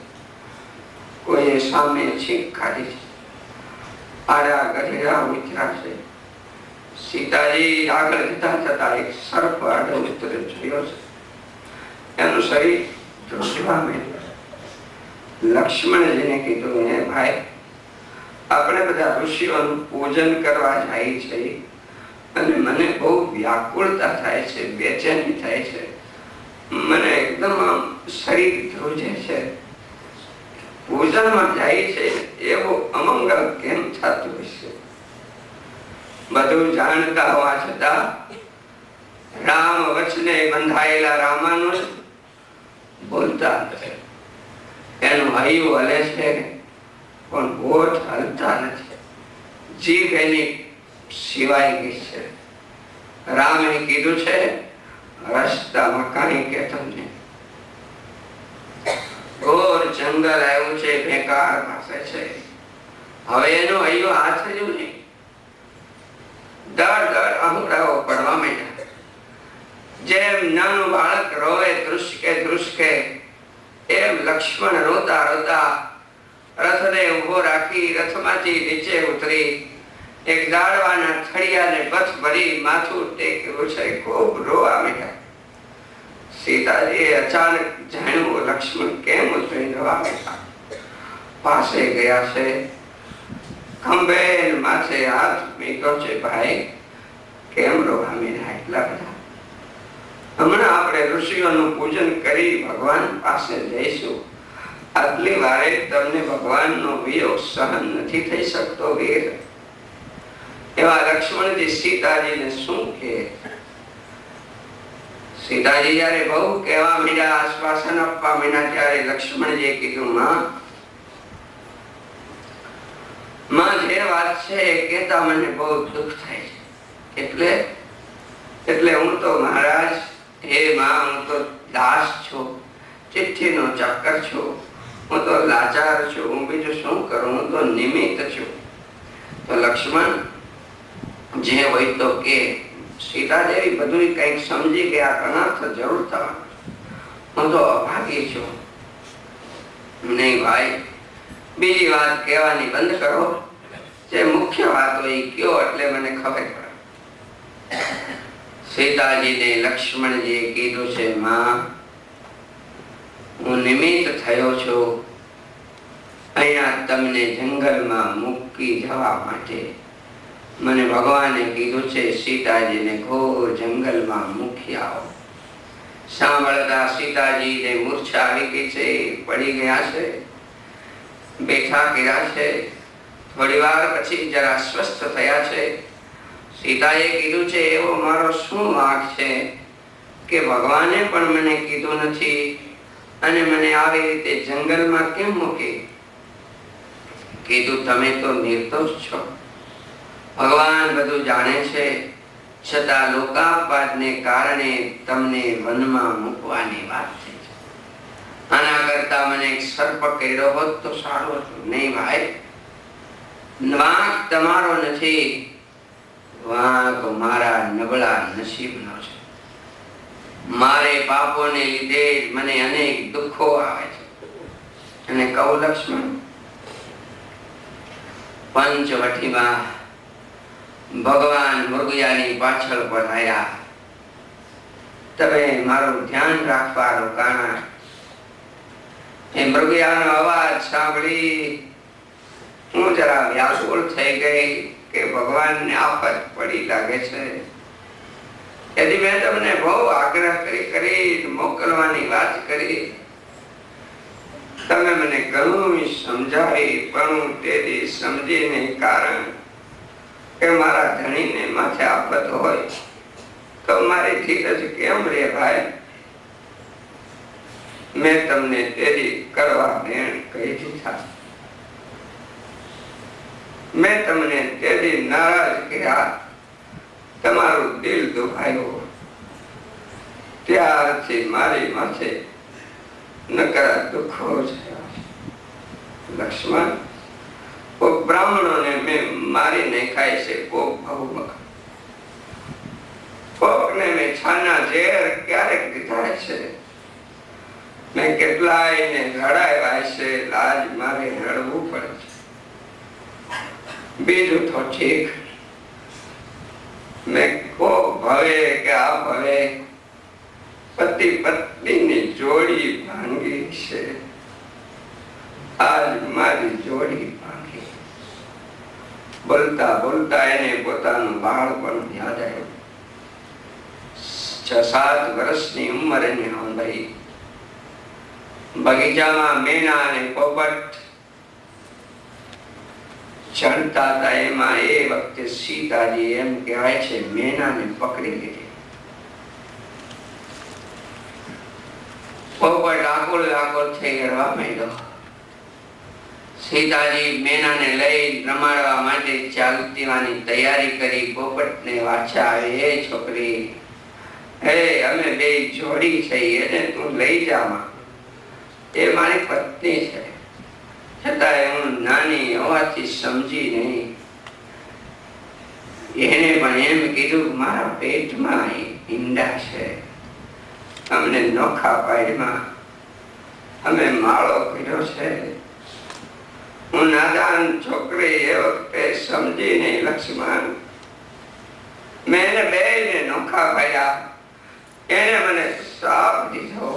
કોઈએ સામે છીંક કાઢી છે. આડા ગઢેરા ઉતર્યા છે. સીતાજી આગળ જતા જતા એક સર્પ આડો ઉતરે જોયો છે. એનું શરીર ધ્રુજવા માંડ્યું. લક્ષ્મણજીને કીધું, હે ભાઈ, આપણે બધા ઋષિઓનું પૂજન કરવા જાય છે અને મને બહુ વ્યાકુળતા થાય છે, બેચેની થાય છે, મને એકદમ આમ શરીર ધ્રુજે છે. પૂજનમાં જાય છે એવું અમંગળ કેમ થતું હશે? બધું જાણતા હોવા છતાં રામ વચને બંધાયેલા રામાનુજ બોલતા નથી. એનું હૈયું હલે છે પણ હોઠ હલતા નથી. જીભ એની સિવાય ગઈ છે. રામે કીધું છે, રસ્તામાં કાંઈ કહેતો નહીં. ઘોર જંગલ આવ્યું છે, બેકાર પાસે છે. હવે એનો હૈયો હાથ જ નહીં. દર દર આંગળાઓ પડવા માંડ્યા. જેમ નાનું બાળક રોવે ધ્રુસકે ધ્રુસકે, એમ લક્ષ્મણ રોતા રોતા રથને ઉભો રાખી રથમાંથી નીચે ઉતરી એક ઝાડવાના થળિયાને બથ ભરી માથું ટેક્યું છે. ખૂબ રોવા માંડ્યા. સીતાજીએ અચાનક જાણ્યું લક્ષ્મણ કેમ ઉતરી રોવા માંડ્યા. પાસે ગયા છે, ખંભે માથે હાથ મૂક્યો છે. ભાઈ, કેમ રોવામીના એટલા બધા? હમણાં આપણે ઋષિઓનું પૂજન કરી ભગવાન પાસે જઈશું. આટલી વારે તમને ભગવાનનો વિયોગ સહન નથી થઈ શકતો વીર? એવા લક્ષ્મણજી સીતાજીને શું કહે? સીતાજી જયારે બહુ કહેવા માંડ્યા, આશ્વાસન આપવા માંડ્યા, ત્યારે લક્ષ્મણજીએ કીધું, માં જે વાત છે એ કહેતા મને બહુ દુઃખ થાય છે. એટલે હું તો મહારાજ, હે માં, હું તો દાસ છું, ચિઠ્ઠીનો ચાકર છું, હું તો લાચાર છું, હું બીજું શું કરું? હું તો નિમિત્ત છું. તો લક્ષ્મણ જે હોય તો કે. સીતા દેવી બધું કઈક સમજી ગયા, અનર્થ જરૂર થવાનું. હું તો અભાગી છું. નહીં ભાઈ, બીજી વાત કહેવાની બંધ કરો. જે મુખ્ય વાત હોય એ કયો, એટલે મને ખબર પડે. સીતાજીને લક્ષ્મણજીએ કીધું છે, માં, હું નિમિત્ત થયો છું અહીંયા તમને જંગલમાં મૂકી જવા માટે. મને ભગવાને કીધું છે સીતાજીને ઘોર જંગલમાં મૂકી આવો. સાંભળતા સીતાજીને મૂર્છા આવી ગઈ છે, પડી ગયા છે, બેઠા કર્યા છે. થોડી વાર પછી જરા સ્વસ્થ થયા છે. સીતાએ કીધું છે, એવો મારો શું વાંક છે કે ભગવાને પણ મને કીધું નથી અને મને આવી રીતે જંગલમાં કેમ મૂકી? કીધું, તમે તો નિર્દોષ છો, ભગવાન બધું જાણે છે, છતાં લોકાપવાદને કારણે તમને વનમાં મૂકવાની વાત થઈ છે. આના કરતા મને એક સર્પ કર્યો હોત તો સારું હતું. નહીં ભાઈ, વાંક તમારો નથી, વાંક મારા નબળા નસીબનો છે. મારે પાપોને લીધે મને અનેક દુઃખો આવે છે. અને કહું લક્ષ્મણ, પંચવટીમાં ભગવાન મૃગયાની પાછળ પધાર્યા. તમે મારું ધ્યાન રાખવા રોકાણા. એ મૃગયાનો અવાજ સાંભળી હું જરા વ્યાકુળ થઈ ગઈ કે ભગવાનને આફત પડી લાગે છે. તેથી મેં તમને બહુ આગ્રહ કરી મોકલવાની વાત કરી. તમે મને ઘણું સમજાવી, પણ હું તેથી સમજી નહીં. કારણ કે મારા ધણીને માથે આફત હોય તો મારી ધીરજ કેમ રે ભાઈ? મેં તમને તેરી કરવા બેન કહી દીધા. મેં તમને તેરી નારાજ કર્યા, તમારું દિલ દુખાયું. ત્યારથી મારી માથે નકરા દુઃખો છે. લક્ષ્મણ, કોક બ્રાહ્મણોને મેં મારી નાખાય છે, કોકને મેં છાના ઝેર ક્યારેક દીધા છે. મેં કેટલાયને રડાવ્યા છે, લાજ મારે રડવું પડે છે. બીજું તો ઠીક, મેં કોક ભવે કે આ ભવે પતિ પત્નીની જોડી ભાંગી છે. આજ મારી જોડી ભાંગી. બોલતા બોલતા એને પોતાનું બાળપણ યાદ આવ્યું. 6-7 વર્ષની ઉંમર એની હંભાઈ. બગીચામાં મેના અને પોપટ ચણતા હતા. એમાં એ વખતે સીતાજી એમ કહેવાય છે મેનાને પકડી લીધી. પોપટ આકુળ થઈ રડવા માંડ્યો. સીતાજી મેનાને લઈ રમાડવા માટે ચાલતીવાની તૈયારી કરી. પોપટને વાછા આવી, એ છોકરી, હે અમે બે જોડી છે, એને તું લઈ જા. એ મારી પત્ની છે, છતાંય હું નાની હોવાથી સમજી નહીં. એને પણ એમ કીધું, મારા પેટમાં ઈંડા છે, અમને નોખા પાડમાં અમે માળો કર્યો છે. હું નાદાન છોકરી એ વખતે સમજી નહીં લક્ષ્મણ. મેં એને બેયને નોખા પાડ્યા. એને મને શ્રાપ દીધો.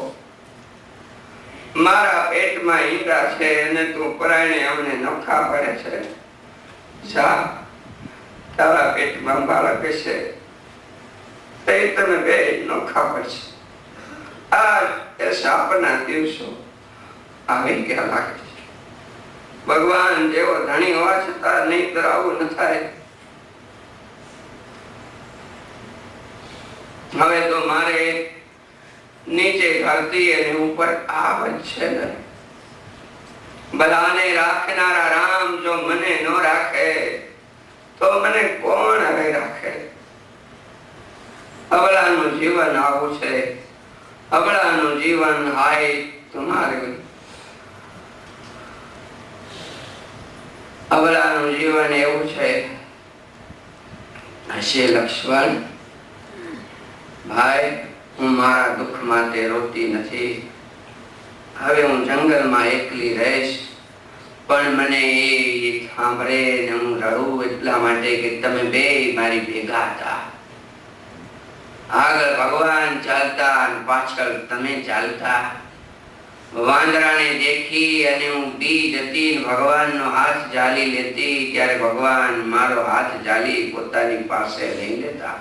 મારા પેટમાં ઈંડા છે અને તું પરાયણે અમને નોખા પડે છે. જા, તારા પેટમાં બાળક છે તે તમે બે નોખા પડશે. આ એ શાપના દિવસો આવી ગયા લાગે છે. ભગવાન જેવો ધણી હોવા છતાં નહીં આવું ન થાય. હવે તો મારે નીચે ધરતી અને ઉપર આવત છે. બધાને રાખનારા રામ જો મને ન રાખે તો મને કોણ હવે રાખે? અબળાનું જીવન આવું છે. અબળાનું જીવન હાય તમારે. અબળાનું જીવન એવું છે. હશે લક્ષ્મણ, ભાઈ હું મારા દુઃખ માટે રોતી નથી. હવે હું જંગલમાં એકલી રહીશ, પણ મને એ સાંભળે ને હું રડું એટલા માટે કે તમે બે મારી ભેગા હતા. આગળ ભગવાન ચાલતા અને પાછળ તમે ચાલતા. વાંદરાને દેખી અને હું બી જતી, ભગવાનનો હાથ ઝાલી લેતી, ત્યારે ભગવાન મારો હાથ ઝાલી પોતાની પાસે લઈ લેતા.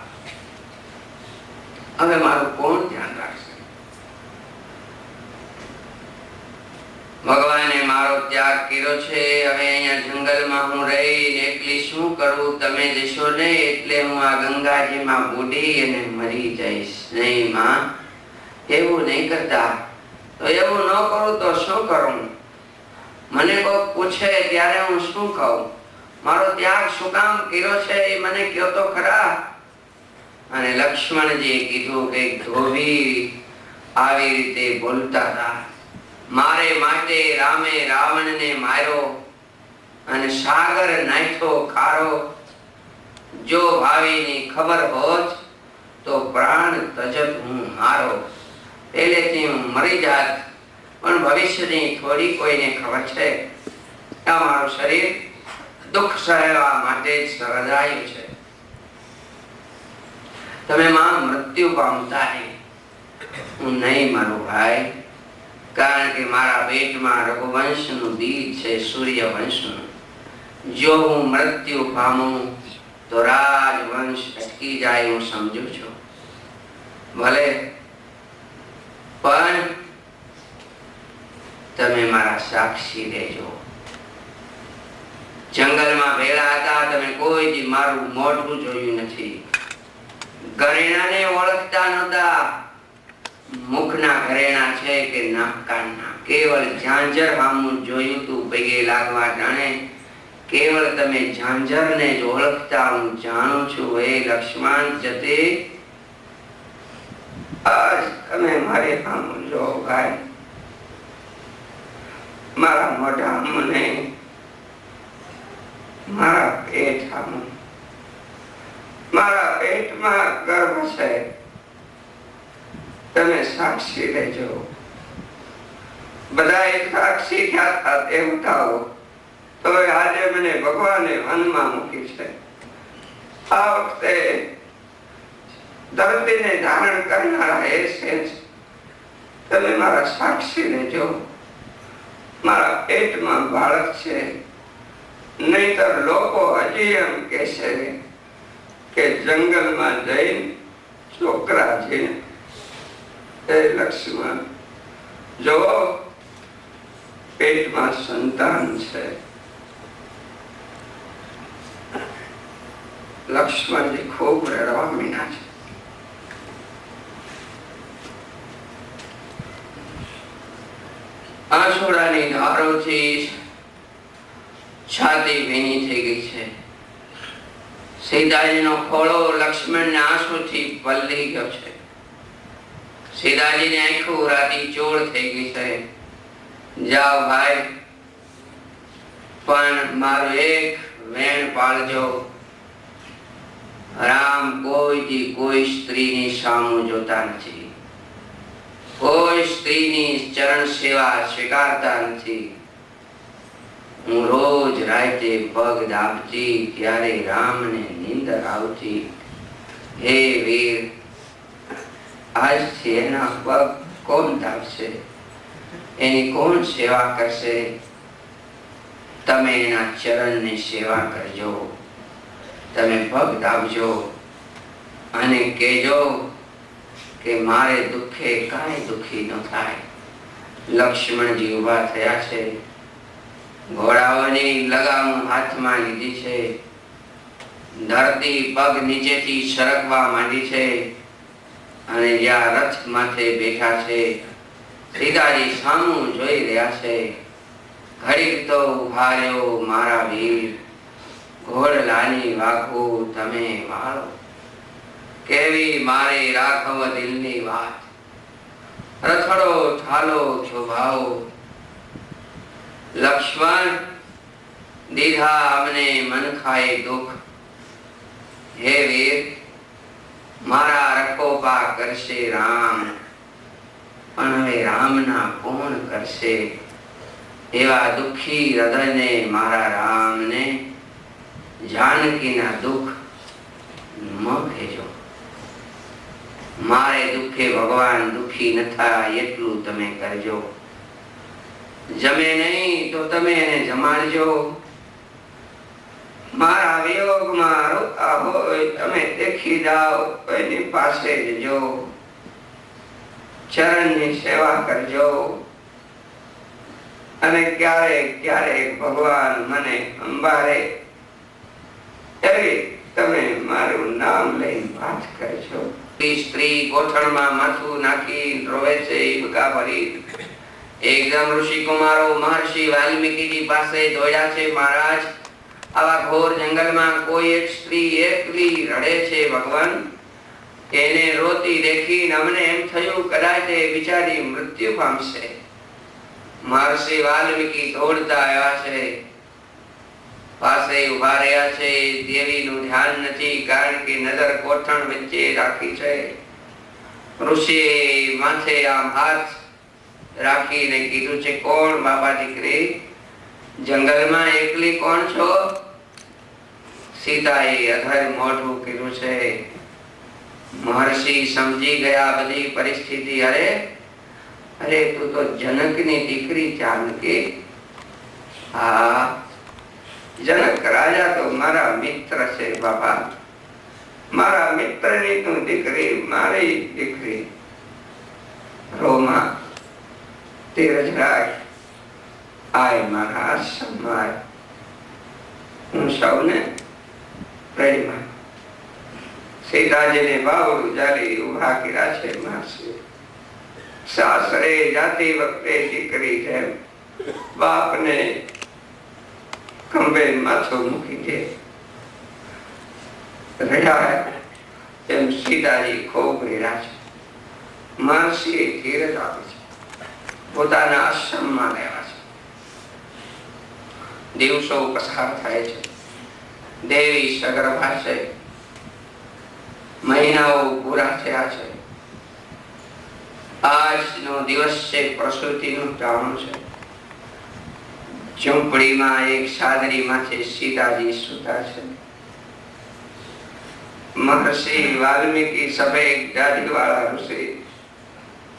હવે મારું કોણ ધ્યાન રાખશે? ભગવાને મારો ત્યાગ કર્યો છે. હવે અહીંયા જંગલમાં હું રહીને એકલી શું કરું? તમે જશો ને એટલે હું આ ગંગાજીમાં બુડી અને મરી જઈશ. નહીં માં, એવું નહીં કરતા. તો એવું ન કરું તો શું કરું? મને કોઈ પૂછે ત્યારે હું શું કહું? મારો ત્યાગ શું કામ કર્યો છે એ મને કહો તો ખરા. અને લક્ષ્મણજીએ કીધું કે ધોબી આવી રીતે બોલતા હતા. મારે માટે રામે રાવણને માર્યો અને સાગર નાખ્યો ખારો. જો ભાવિની ખબર હોત તો પ્રાણ તજત હું મારો. પહેલેથી હું મરી જાત, પણ ભવિષ્યની થોડી કોઈને ખબર છે. આ મારું શરીર દુઃખ સહેવા માટે સર્જાયું છે. તમે માં મૃત્યુ પામતા નહીં. હું નહીં મારું ભાઈ, કારણ કે મારા પેટમાં રઘુવંશનું બીજ છે, સૂર્યવંશનું. જો હું મૃત્યુ પામું તો રાજવંશ અટકી જાય, હું સમજુ છું. ભલે, પણ તમે મારા સાક્ષી રહેજો. જંગલમાં ભેળા હતા, તમે કોઈ દી મારું મોઢું જોયું નથી. ઘરેણાને ઓળખતા નહોતા. મુખના ઘરેણા છે કે નાકકાનના. કેવળ ઝાંઝર હામું જોયું તું પગે લાગવા જાણે. કેવળ તમે ઝાંઝરને જ ઓળખતા હું જાણું છું. હે લક્ષ્મણ જતે, આજ તમે મારે હામું જો ભાઈ. મારા મોઢા હામું નહીં, મારા પેટ હામું. મારા પેટમાં ગર્ભ છે. તમે સાક્ષી રહેજો. બધા સાક્ષી થયા હતા તેમ થાઓ. તો આજે મને ભગવાને વનમાં મૂકી છે. આ વખતે ધરતીને ધારણ કરનારા એ છે. તમે મારા સાક્ષી રહેજો. મારા પેટમાં બાળક છે. નહીતર લોકો હજી એમ કહેશે કે જંગલમાં જઈને છોકરા છે. હે લક્ષ્મણ, જો પેટમાં સંતાન છે. લક્ષ્મણજી ખૂબ રડવા મીના છે. આંસુડાની ધારોથી છાતી ભીની થઈ ગઈ છે. સીતાજીનો ખોળો લક્ષ્મણના આંસુથી પલળી ગયો છે. સીતાજીની આંખો રાતી ચોળ થઈ ગઈ છે. જાઓ ભાઈ, પણ મારું એક વેણ પાળજો. રામ કોઈથી કોઈ સ્ત્રીની સામું જોતા નથી. કોઈ સ્ત્રીની ચરણ સેવા સ્વીકારતા નથી. હું રોજ રાતે પગ દાબતી ત્યારે રામને નીંદર આવતી. હે વીર, આજથી એના પગ કોણ દાબશે? એની કોણ સેવા કરશે? તમે એના ચરણની સેવા કરજો, તમે પગ દાબજો અને કહેજો કે મારે દુઃખે કાંઈ દુઃખી ન થાય. લક્ષ્મણજી ઉભા થયા છે, ઘોડાઓની લગામ હાથમાં લીધી છે, ધરતી પગ નીચેથી સરકવા માંડી છે અને જ્યાં રથ માથે બેઠા છે સીતાજી સામું જોઈ રહ્યા છે. ઘડીક તો ઉભા રહ્યો મારા વીર, ઘોડલાની વાઘો તમે વાળો. કેવી મારી રાઘવ દિલની વાત, રથડો ઠાલો શોભાવો. લક્ષ્મણ દીધા અમને મન ખાય દુઃખ, હે વીર મારા રખોપા કરશે રામ, પણ હવે રામના કોણ કરશે? એવા દુઃખી હૃદયને મારા રામને જાનકીના દુઃખ ન કહેજો. મારે દુઃખે ભગવાન દુઃખી ન થાય એટલું તમે કરજો. જમે નહીં તો તમે એને જમાડજો. મારા વિયોગમાં રોતા હોય તમે દેખી જાઓ, એની પાસે જજો, ચરણની સેવા કરજો. અને ક્યારેક ક્યારેક ભગવાન મને અંબારે એવી તમે મારું નામ લઈને વાત કરજો. સ્ત્રી ગોઠણમાં માથું નાખી રોવે છે ઈબકા ભરી. એકદમ ઋષિ કુમારો મહર્ષિ વાલ્મીકીજી પાસે દોડ્યા છે. મહારાજ, આવા ઘોર જંગલમાં કોઈ એક સ્ત્રી એકલી રડે છે ભગવાન. એને રોતી દેખીને અમને એમ થયું કદાચ એ બિચારી મૃત્યુ પામશે. મહર્ષિ વાલ્મીકી દોડતા આવ્યા છે, પાસે ઉભા રહ્યા છે. દેવીનું ધ્યાન નથી, કારણ કે નજર કોઠણ વચ્ચે રાખી છે. ઋષિએ માથે આમ હાથ રાખીને કીધું છે, કોણ બાપા દીકરી, જંગલમાં એકલી કોણ છો? સીતાએ અધર મોઢું કીધું છે. મહર્ષિ સમજી ગયા બધી પરિસ્થિતિ. અરે અરે તું તો જનકની દીકરી જાનકી. હા, જનક રાજા તો મારા મિત્ર છે બાપા. મારા મિત્રની તું દીકરી, મારી દીકરી. રોમા ધીરજ રાખ, આય મારા આશ્રમમાં. હું સૌને પ્રેમ. સીતાજીને બાવડું જાળી ઉભા કર્યા છે મહર્ષિ. સાસરે જાતી વખતે દીકરી જેમ બાપને ખંભે માથું મૂકી દે રહ્યા એમ સીતાજી ખૂબ રહ્યા છે. મહર્ષિએ ધીરજ આપી છે, પોતાના આશ્રમમાં રહ્યા છે. દિવસો પસાર થાય છે. દેવી સગર્ભા છે. મહિનાઓ પૂરા થયા છે. આજનો દિવસ છે પ્રસૂતિનું ટાણું છે. ઝૂંપડીમાં એક સાદરી માથે સીતાજી સૂતા છે. મહર્ષિ વાલ્મીકી સફેદ દાઢી વાળા ઋષિ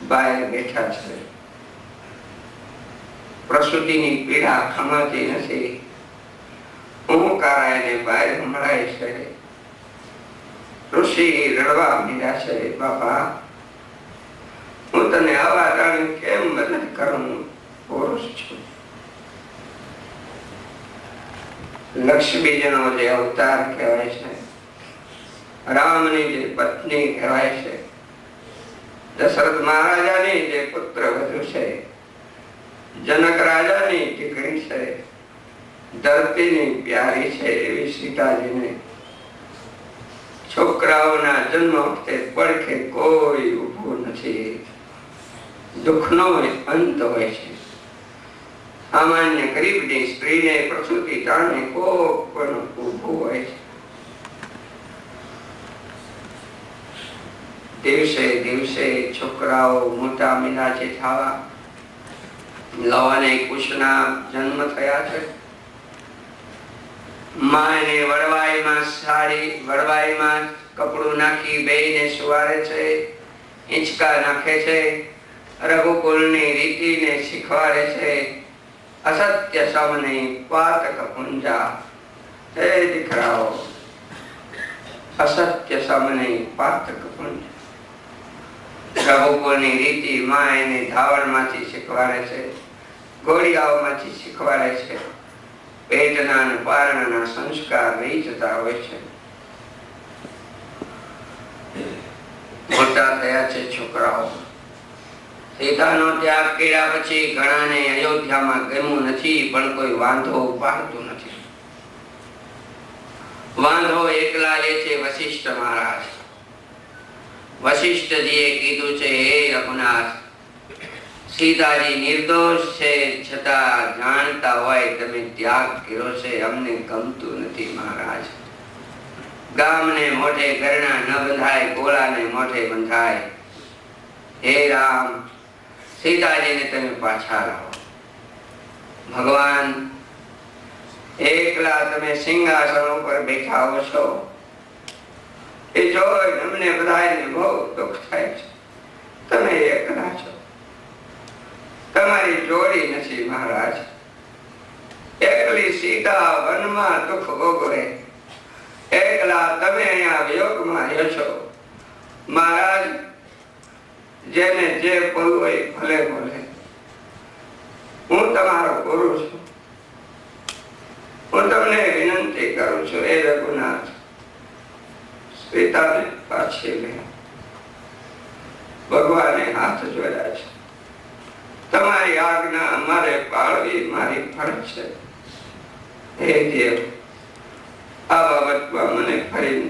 બહાર બેઠા છે. પ્રસૂતિની પીડા ખમાતી નથી. હુંકારા એને બહાર સંભળાય છે. ઋષિ રડવા માંડ્યા છે. બાપા, હું તને આવા ટાણે કેમ મદદ કરું? પુરુષ છું. લક્ષ્મીજીનો જે અવતાર કહેવાય છે, રામની જે પત્ની કહેવાય છે, દશરથ મહારાજાની જે પુત્ર વધુ છે, જનક રાજાની દીકરી છે, ધરતીની પ્યારી છે એવી સીતાજીને છોકરાઓના જન્મ વખતે પડખે કોઈ ઊભું નથી. દુઃખનો અંત હોય છે. સામાન્ય ગરીબની સ્ત્રીને પ્રસૂતિ ટાણે કોક પણ ઊભું હોય છે. દિવસે દિવસે છોકરાઓ મોટા મીના છે થવા. લવ અને કુશના જન્મ થયા છે. માને વડવાઈમાં કપડું નાખી બેયને સુવારે છે, હિંચકા નાખે છે રઘુકુળની રીતિને શીખવાડે છે. અસત્ય સૌને પાતક પુંજા. હે દીકરાઓ, અસત્ય સૌને પાતક પુંજા. રઘુકુળની રીતિ માં એને ધાવણમાંથી શીખવાડે છે, ઘોડિયાઓમાંથી શીખવાડે છે. પેટના અને પારણાના સંસ્કાર રહી જતા હોય છે. મોટા થયા છે છોકરાઓ. સીતાનો ત્યાગ કર્યા પછી ઘણાને અયોધ્યામાં ગમ્યું નથી, પણ કોઈ વાંધો ઉપાડતું નથી. વાંધો એકલા લે છે વશિષ્ઠ મહારાજ. વશિષ્ઠજીએ કીધું છે, હે રઘુનાથ, સીતાજી નિર્દોષ છે, છતાં જાણતા હોય તમે ત્યાગ કર્યો છે, અમને ગમતું નથી મહારાજ. ગામને મોઢે ગરણા ન બંધાય, ગોળાને મોઢે બંધાય. હે રામ, સીતાજીને તમે પાછા લાવો. ભગવાન, એકલા તમે સિંહાસન ઉપર બેઠા હો છો, એ જોઈ અમને બધાને બહુ દુઃખ થાય છે. તમે એકલા છો, તમારી જોડી નથી મહારાજ. એકલી સીતા વનમાં દુઃખ ભોગવે, એકલા તમે અહીંયા વિયોગમાં રહ્યો છો. મહારાજ, જેને જે બોલવું હોય ભલે બોલે. હું તમારો ગુરુ છું. હું તમને વિનંતી કરું છું, એ રઘુનાથ, સીતાને પાછી લે. ભગવાને હાથ જોડ્યા છે. તમારી આજ્ઞા અમારે પાળવી મારી ફરજ છે. હે દેવ, આ બાબતમાં મને ફરી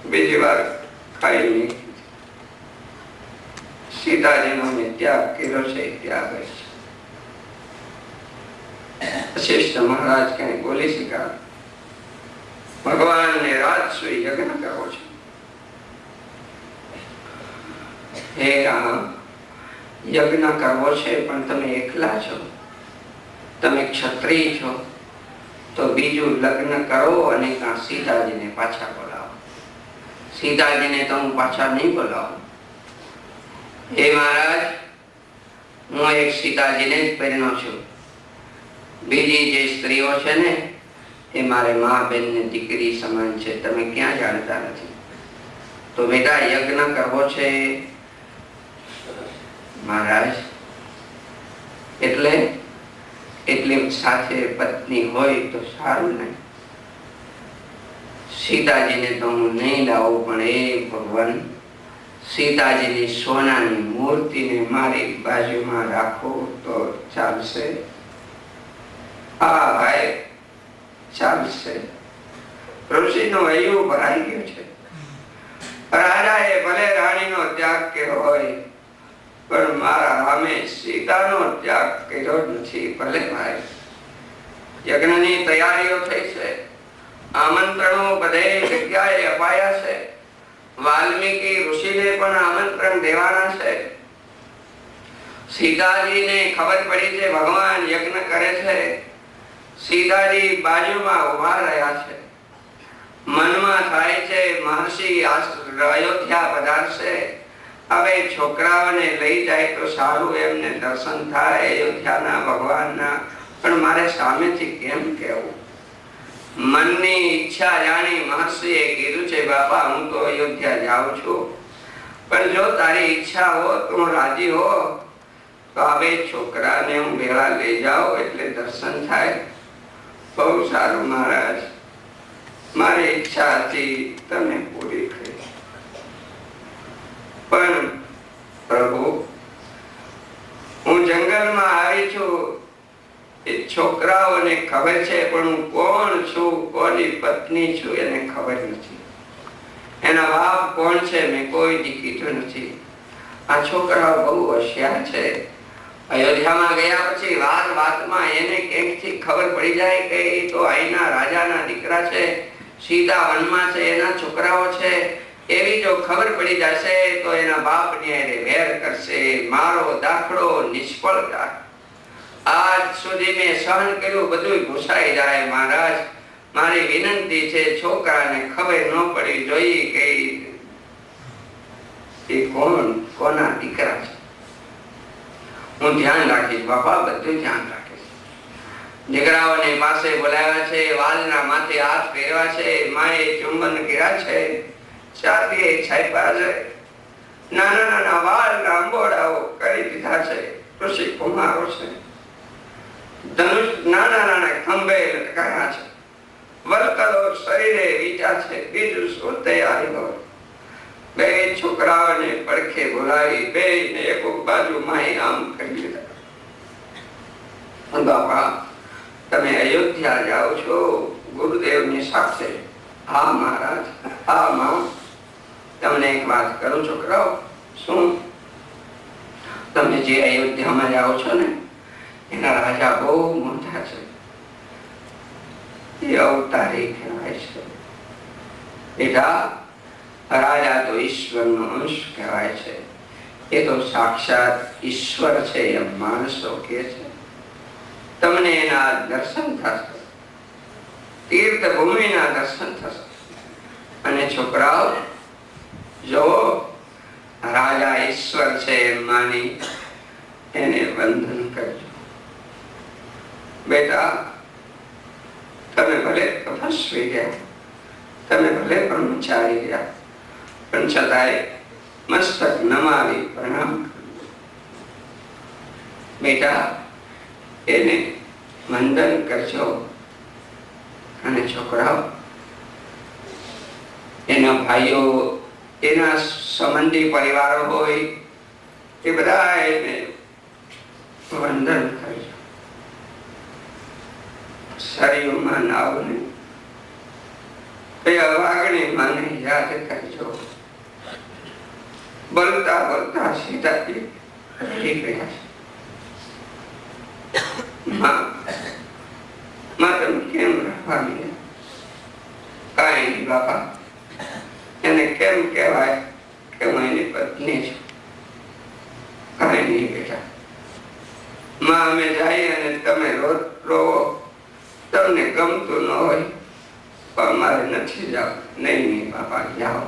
બીજી વાર ખાઈ નહીં. સીતાજીનો મેં ત્યાગ કર્યો છે, ત્યાગ છે. વશિષ્ઠ મહારાજ કઈ બોલી શક્યા? ભગવાનને રાજસૂય યજ્ઞ કરવો છે. હે રામ, યજ્ઞ કરવો છે, પણ તમે એકલા છો, તમે ક્ષત્રિય છો, તો બીજું લગ્ન કરો અને કાં સીતાજીને પાછા બોલાવો. સીતાજીને તો હું પાછા નહીં બોલાવું. હે મહારાજ, હું એક સીતાજીને જ પરણ્યો છું. બીજી જે સ્ત્રીઓ છે ને, એ મારે મા બેન ને દીકરી સમાન છે. તમે ક્યાં જાણતા નથી? તો બેટા, યજ્ઞ કરવો છે મહારાજ. એટલે સાથે પત્ની હોય તો સારું નહીં. સીતાજીને તો હું નહીં લાવું, પણ એ ભગવાન, સીતાજીની સોનાની મૂર્તિને મારી બાજુમાં રાખો તો ચાલશે? હા ભાઈ, ચાલશે. ઋષિનો હૈયું ભરાઈ ગયો છે. રાજાએ ભલે રાણીનો ત્યાગ કર્યો હોય, પણ મારા રામે સીતાનો ત્યાગ કર્યો નથી. ભલે ભાઈ, યજ્ઞની તૈયારીઓ થઈ છે, આમંત્રણો બધે જગ્યાએ અપાયા છે. વાલ્મીકી ઋષિને પણ આમંત્રણ દેવાના છે. સીતાજીને ખબર પડી છે ભગવાન યજ્ઞ કરે છે. સીતાજી બાજુમાં ઉભા રહ્યા છે. મનમાં થાય છે મહર્ષિ અયોધ્યા પધારશે, હવે છોકરાઓને લઈ જાય તો સારું, એમને દર્શન થાય અયોધ્યાના ભગવાનના. પણ મારે સામેથી કેમ કહેવું? મનની ઈચ્છા જાણી મહર્ષિએ કીધું છે, બાપા, હું તો અયોધ્યા જાઉં છું, પણ જો તારી ઈચ્છા હો, તું રાજી હો, તો હવે છોકરાને હું ભેળા લઈ જાઉં, એટલે દર્શન થાય. બહુ સારું મહારાજ, મારી ઈચ્છા હતી, તમે પૂરી કરી. પણ પ્રભુ, હું જંગલમાં આવી છું, એ છોકરાઓને ખબર છે, પણ હું કોણ છું, કોની પત્ની છું, એને ખબર નથી. એના બાપ કોણ છે, મેં કોઈ દી કીધું નથી. આ છોકરાઓ બહુ હોશિયાર છે. અયોધ્યામાં ગયા પછી વાત વાતમાં એને ક્યાંકથી ખબર પડી જાય કે એ તો અહીંના રાજાના દીકરા છે, સીતા વનમાં છે, એના છોકરાઓ છે. એવી જો ખબર પડી જશે તો એના બાપને એને વેર કરશે. મારો દાખલો નિષ્ફળ જાય. આજ સુધી મેં સહન કર્યું, બધું ભૂસાઈ જાય. મહારાજ, મારી વિનંતી છે, છોકરાને ખબર ન પડી જોઈએ કે એ કોણ, કોના દીકરા છે. હું ધ્યાન રાખીશ બાપા, બધું ધ્યાન રાખીશ. દીકરાઓને પાસે બોલાવ્યા છે, વાલના માથે હાથ ફેરવા છે, માએ ચુંબન કર્યા છે, ચાંદીએ છાપ્યા છે, નાના નાના વાલના અંબોડાઓ કરી દીધા છે, ઋષિ કુમારો છે, ધનુષ નાના નાના ખંભે લટકાયા છે, વરકલો શરીરે વીંટા છે, બીજું શું તૈયારી હોય. બે છોકરાઓને પડખે બોલાવી બે ને એક બાજુ માએ આમ કરી દીધા. બાપા તમે અયોધ્યા જાઓ છો ગુરુદેવની સાથે. હા મહારાજ, હા માં. તમને એક વાત કરું છોકરાઓ. શું? તમે જે અયોધ્યામાં જાઓ છો ને એના રાજા બહુ મોટા છે. એ અવતારી કહેવાય છે. બેટા રાજા તો ઈશ્વરનો અંશ કહેવાય છે. એ તો સાક્ષાત ઈશ્વર છે એમ માણસો કહે છે. તમને એના દર્શન થશે, તીર્થ ભૂમિના દર્શન થશે. અને છોકરાઓ જો રાજા ઈશ્વર છે એમ માની એને વંદન કરજો. બેટા તમે ભલે તપસ્વી ગયા, તમે ભલે બ્રહ્મચારી ગયા, પણ છતાંય મસ્તક નમાવી પ્રણામ કરજો. બેટા એને વંદન કરજો. અને છોકરાઓ એના ભાઈઓ, એના સંબંધી પરિવારો હોય એ બધા એને વંદન કરજો. શરીરમાં નાવને અવાગણી માને યાદ કરજો. બોલતા બોલતા સીતાજી રહી ગયા છે. માં તમે કેમ રહેવા માંડ્યા? કાંઈ નહીં બાપા. એને કેમ કહેવાય કે હું એની પત્ની છું? કાંઈ નહીં બેટા. માં અમે જઈએ અને તમે રોવો, તમને ગમતું ન હોય પણ મારે નથી જાવ. નહીં નહીં બાપા જાઓ,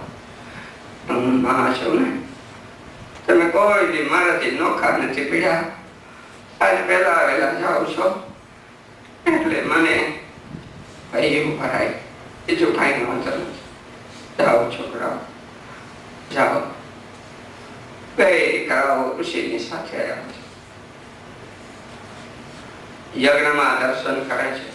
હું માં છું ને. તમે કોઈ દી મારાથી નોખા નથી પીડ્યા. આજ પહેલા વહેલા જાઓ છો એટલે મને એવું ભરાય. બીજું કાંઈ વાંધો નથી. જાઓ છોકરાઓ જાઓ. બે દીકરાઓ ઋષિની સાથે આવ્યા છે. યજ્ઞમાં દર્શન કરે છે.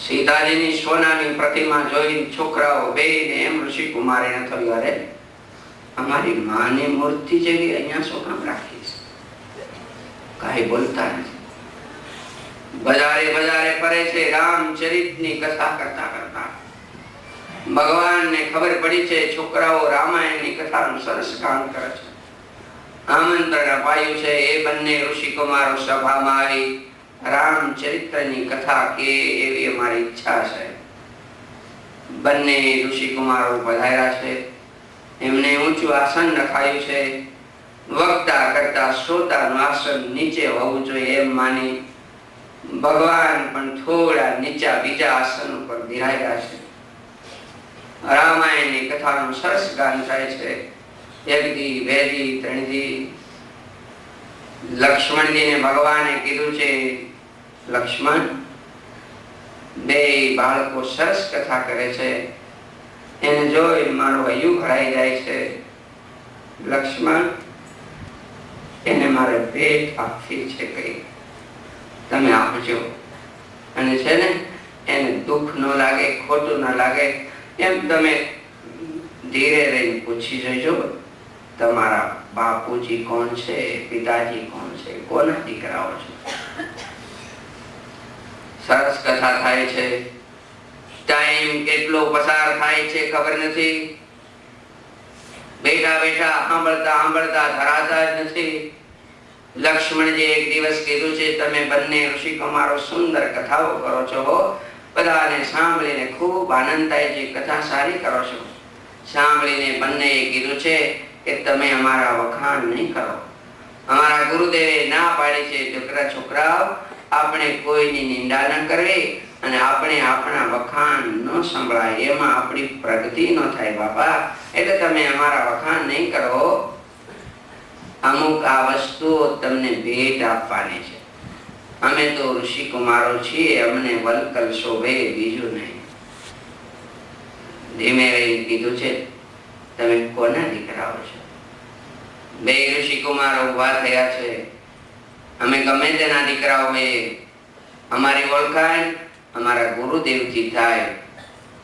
સીતાજીની સોનાની પ્રતિમા જોઈ છોકરાઓ બે ને એમ ઋષિ કુમારીને થયું, અરે અમારી માની મૂર્તિ જેવી અહીંયા શું કામ રાખી છે? કાંઈ બોલતા નથી. બજારે બજારે ફરે છે રામચરિતની કથા કરતા કરતા. ભગવાનને ખબર પડી છે છોકરાઓ રામાયણની કથાનું સરસ ગાન કરે છે. આમંત્રણ અપાયું છે. એ બંને ઋષિ કુમારો સભામાં આવી રામચરિત્રની કથા કે એવી અમારી ઈચ્છા છે. બંને ઋષિ કુમારો પધાર્યા છે. એમને ઊંચું આસન રખાયું છે. વક્તા કરતા શ્રોતાનું આસન નીચે હોવું જોઈએ એમ માની ભગવાન પણ થોડા નીચા બીજા આસન ઉપર બિરાજ્યા છે. રામાયણની કથાનું સરસ ગાન થાય છે. એકદી બેદી ત્રણદી. લક્ષ્મણજીને ભગવાને કીધું છે, લક્ષ્મણ બે બાળકો સરસ કથા કરે છે, એને જોઈ મારું હૈયું ભરાઈ જાય છે. લક્ષ્મણ એને મારે ભેટ આપવી છે, કઈ તમે આપજો. અને છે ને એને દુઃખ ન લાગે, ખોટું ન લાગે એમ તમે ધીરે રહીને પૂછી જોજો, તમારા બાપુજી કોણ છે, પિતાજી કોણ છે, કોના દીકરાઓ છે. સરસ કથા થાય છે. ટાઈમ કેટલો પસાર થાય છે ખબર નથી. બેઠા બેઠા સાંભળતા સાંભળતા ધરાતા જ નથી. લક્ષ્મણજી એક દિવસ કીધું છે, તમે બંને ઋષિ કુમારો સુંદર કથાઓ કરો છો, બધાને સાંભળીને ખૂબ આનંદ થાય છે, કથા સારી કરો છો. સાંભળીને બંનેએ કીધું છે કે તમે અમારા વખાણ નહીં કરો. અમારા ગુરુદેવે ના પાડી છે છોકરા છોકરાઓ આપણે કોઈની નિંદા ન કરવી અને આપણે આપણા વખાણ ન સંભળાય, એમાં આપણી પ્રગતિ ન થાય બાપા. એટલે તમે અમારા વખાણ નહીં કરો. અમુક આ વસ્તુઓ તમને ભેટ આપવાની છે. અમે તો ઋષિ કુમારો છીએ, અમને વલકલ શોભે, બીજું નહીં. ધીમે રહીને કીધું છે, તમે કોના દીકરાઓ છો? બે ઋષિ કુમારો ઉભા થયા છે. અમે ગમે તેના દીકરાઓ હોઈએ, અમારી ઓળખાણ અમારા ગુરુદેવથી થાય.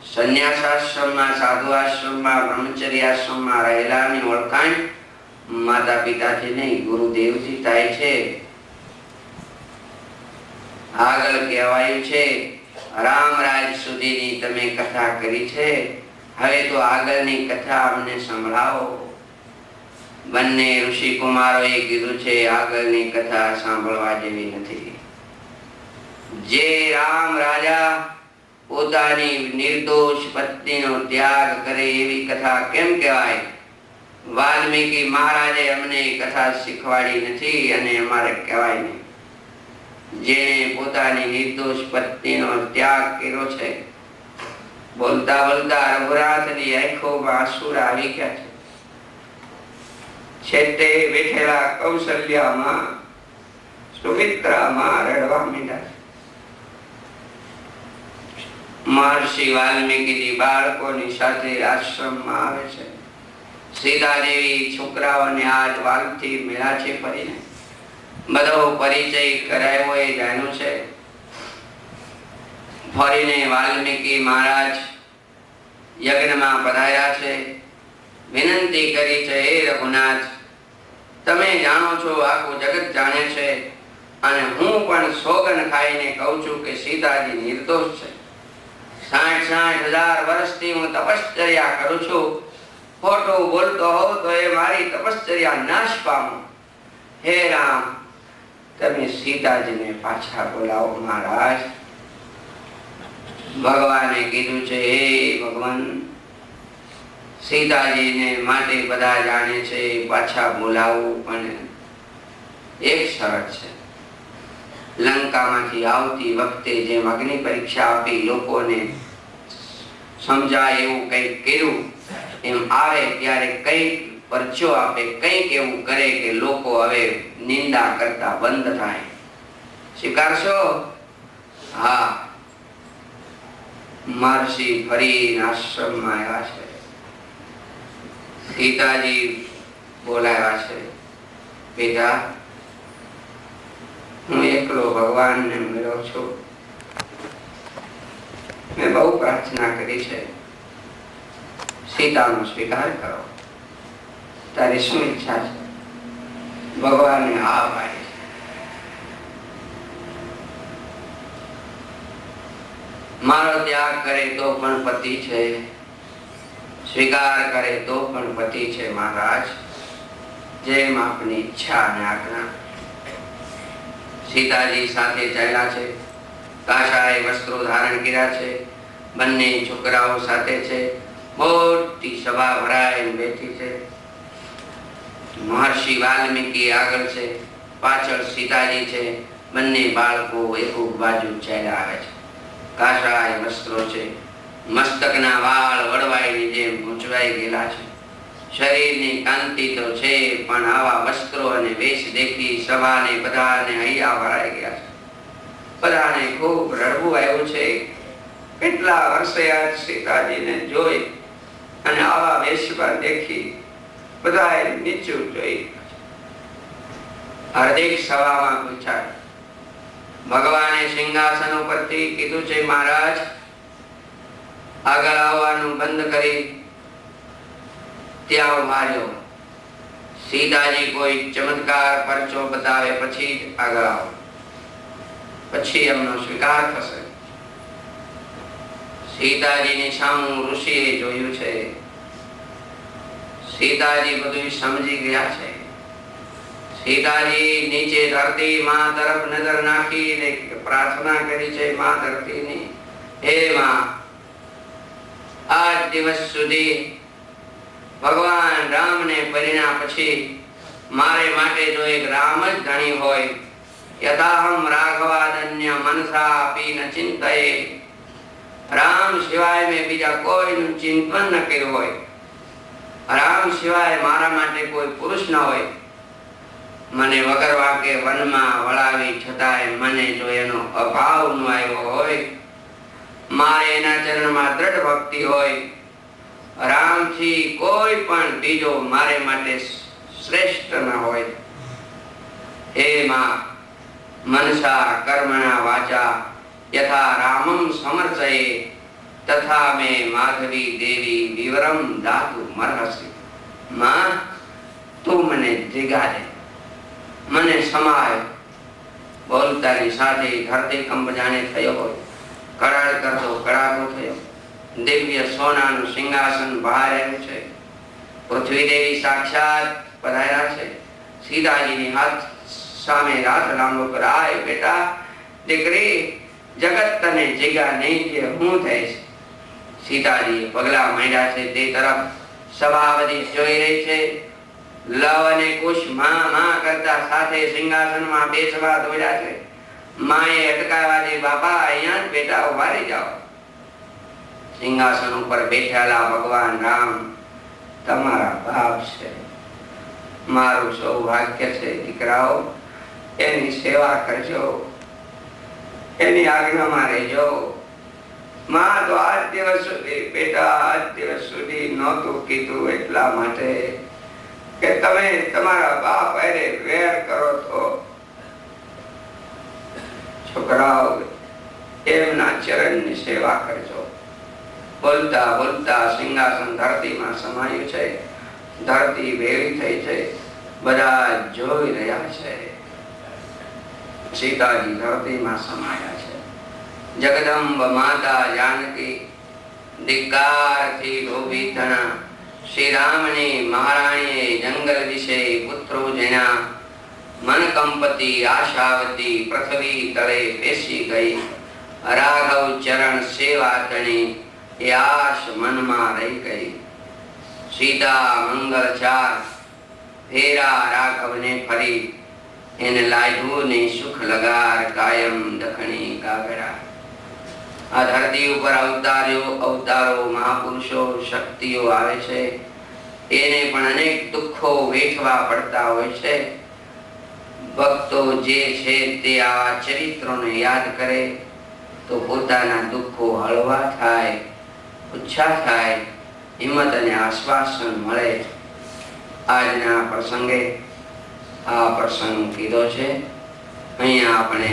સંન્યાસ આશ્રમમાં, સાધુ આશ્રમમાં, બ્રહ્મચર્ય આશ્રમમાં રહેલાની ઓળખાણ માતા પિતાથી નહીં, ગુરુદેવથી થાય છે. આગળ કહેવાયું છે, રામરાજ સુધીની તમે કથા કરી છે, હવે તો આગળની કથા અમને સંભળાવો. બંને ઋષિ કુમારોએ કીધું છે, આગળની કથા સાંભળવા જેવી નથી. જે રામ રાજા પોતાની નિર્દોષ પત્નીનો ત્યાગ કરે એવી કથા કેમ કહેવાય? વાલ્મીકી મહારાજે અમને કથા શીખવાડી નથી અને અમારે કહેવાય નહીં. જેને પોતાની નિર્દોષ પત્નીનો ત્યાગ કર્યો છે, બોલતા બોલતા રઘુનાથની આંખોમાં આંસુ આવી ગયા છે. છેટે બેઠેલા કૌશલ્યામાં, સુમિત્રામાં રડવા માંડ્યા છે. મહર્ષિ વાલ્મીકી બાળકોની સાથે આશ્રમમાં આવે છે. સીતા દેવી છોકરાઓને આજ વાલથી મેળા છે ફરીને બધો પરિચય કરાયો એ જાણ્યું છે. ફરીને વાલ્મીકી મહારાજ યજ્ઞમાં પધાર્યા છે. વિનંતી કરી છે, હે રઘુનાથ, તમે જાણો છો, આખું જગત જાણે છે, અને હું પણ સોગન ખાઈને કહું છું કે સીતાજી નિર્દોષ છે. 60,000 વર્ષથી હું તપશ્ચર્યા કરું છું. ખોટું બોલતો હોઉં તો એ મારી તપશ્ચર્યા નાશ પામો. હે રામ, તમે સીતાજીને પાછા બોલાવો. મહારાજ ભગવાને કીધું છે, હે ભગવાન, સીતાજીને માટે બધા જાણે છે, પાછા બોલાવવું પણ એક શરત છે. લંકામાંથી આવતી વખતે જેમ અગ્નિ પરીક્ષા આપી લોકોને સમજાય એવું કંઈક કર્યું, એમ આવે ત્યારે કંઈક પરચો આપે, કંઈક એવું કરે કે લોકો હવે નિંદા કરતા બંધ થાય. સ્વીકારશો? હા. મહર્ષિ ફરી આશ્રમમાં આવ્યા છે. સીતાજી બોલાવ્યા છે, બેટા, હું એકલો ભગવાનને મળ્યો છું. મેં બહુ પ્રાર્થના કરી છે, સીતાનો સ્વીકાર કરો. તારી શું ઈચ્છા છે? ભગવાને હા પાડી. મારો ત્યાગ કરે તો પણ પતિ છે, સ્વીકાર કરે તો પણ પતિ છે. મહારાજ, જેમ આપની ઈચ્છા અને આજ્ઞા. સીતાજી સાથે ચાલ્યા છે. કાશાય વસ્ત્રો ધારણ કર્યા છે. બંને છોકરાઓ સાથે છે. મોટી સભા ભરાઈને બેઠી છે. મહર્ષિ વાલ્મીકી આગળ છે, પાછળ સીતાજી છે. બંને બાળકો એક બાજુ ચાલ્યા આવે છે. કાશાય વસ્ત્રો છે. મસ્તકના વાળ વડવાઈની જેમ ગૂંચવાઈ ગયેલા છે. શરીરની કાંતિ તો છે, પણ આવા વસ્ત્રો અને વેશ દેખી સભાને બધાને હૈયા ભરાઈ ગયા છે. બધાને ખૂબ રડવું આવ્યું છે. કેટલા વર્ષે આજ સીતાજીને જોઈ અને આવા વેશમાં દેખી બધાએ નીચું જોઈ. હાર્દિક સભામાં પૂછાય. ભગવાને સિંહાસન ઉપરથી કીધું છે, મહારાજ, આગળ આવવાનું બંધ કરી ત્યાં ઉભા રહ્યો. સીતાજી કોઈ ચમત્કાર પરચો બતાવે પછી જ આગળ આવો, પછી એમનો સ્વીકાર થશે. સીતાજીની સામું ઋષિએ જોયું છે. સીતાજી બધું સમજી ગયા છે. સીતાજી નીચે ધરતી માં તરફ નજર નાખીને પ્રાર્થના કરી છે, માં ધરતીની, હે માં, આજ દિવસ સુધી ભગવાન રામને પરિણ્યા પછી મારે માટે જો એક રામ જ ધણી હોય, યથાહમ રાઘવાદન્ય મનસા અપી ન ચિંતયે, રામ સિવાય મેં બીજા કોઈનું ચિંતન ન કર્યું હોય, રામ સિવાય મારા માટે કોઈ પુરુષ ન હોય, મને વગર વાંકે વનમાં વળાવી છતાંય મને જો એનો અભાવ ન આવ્યો હોય, મારે એના ચરણમાં દ્રઢ ભક્તિ હોય, રામથી કોઈ પણ બીજો મારે માટે શ્રેષ્ઠ ન હોય, હે માં મનસા કર્મણા વાચા યથા રામં સમર્ચયે તથા મે માધવી દેવી વિવરમ દાતુ મરહસી. માં તું મને જગાડે, મને સમાય. બોલતાની સાથે ધરતીકંપ જાણે થયો હોય, કરાળ કરતો કડાકો થયો. દિવ્ય સોનાનું સિંહાસન બહાર આવ્યું છે. પૃથ્વી દેવી સાક્ષાત પધાર્યા છે. સીતાજીની હાથ સામે રાત લાંબો કરાય, બેટા દીકરી જગત તને જગ્યા નહીં કે હું થઈશ. સીતાજી પગલા માંડ્યા છે તે તરફ સભા બધી જોઈ રહી છે. લવ અને કુશ માં કરતા સાથે સિંહાસનમાં બેસવા દોડ્યા છે. માએ અટકાવ્યા છે, બાપા અહીંયા જ બેટા ઉભા રહી જાઓ. સિંહાસન ઉપર બેઠેલા ભગવાન રામ તમારા બાપ છે. મારું સૌભાગ્ય છે દીકરાઓ, એની સેવા કરજો, એની આજ્ઞામાં રહેજો. માં તો આજ દિવસ સુધી બેટા આજ દિવસ સુધી નહોતું કીધું એટલા માટે કે તમે તમારા બાપ અરે વેર કરો તો છોકરાઓ એમના ચરણની સેવા કરજો. બોલતા બોલતા સિંહાસન ધરતીમાં સમાયું છે. ધરતી ભેળી થઈ છે. બધા જોઈ રહ્યા છે. સીતાજી ધરતીમાં સમાયા છે. જગદંબ માતા જાનકી ધિક્કારથી ડૂબી થણા. શ્રી રામની મહારાણીએ જંગલ વિશે પુત્રો જેના. મન કંપતી આશાવતી પૃથ્વી તળે બેસી ગઈ. રાઘવ ચરણ સેવા તણી એ આશ મનમાં રહી ગઈ. સીતા મંગલ ચાર ફેરા રાઘવને ફરી. એને લાગ્યું ને સુખ લગાર કાયમ દખણી ગાગરા. આ ધરતી ઉપર અવતારો મહાપુરુષો શક્તિઓ આવે છે. એને પણ અનેક દુઃખો વેઠવા પડતા હોય છે. ભક્તો જે છે તે આવા ચરિત્રોને યાદ કરે તો પોતાના દુઃખો હળવા થાય, ઓછા થાય, હિંમત અને આશ્વાસન મળે. આજના પ્રસંગે આ પ્રસંગ કીધો છે. અહીંયા આપણે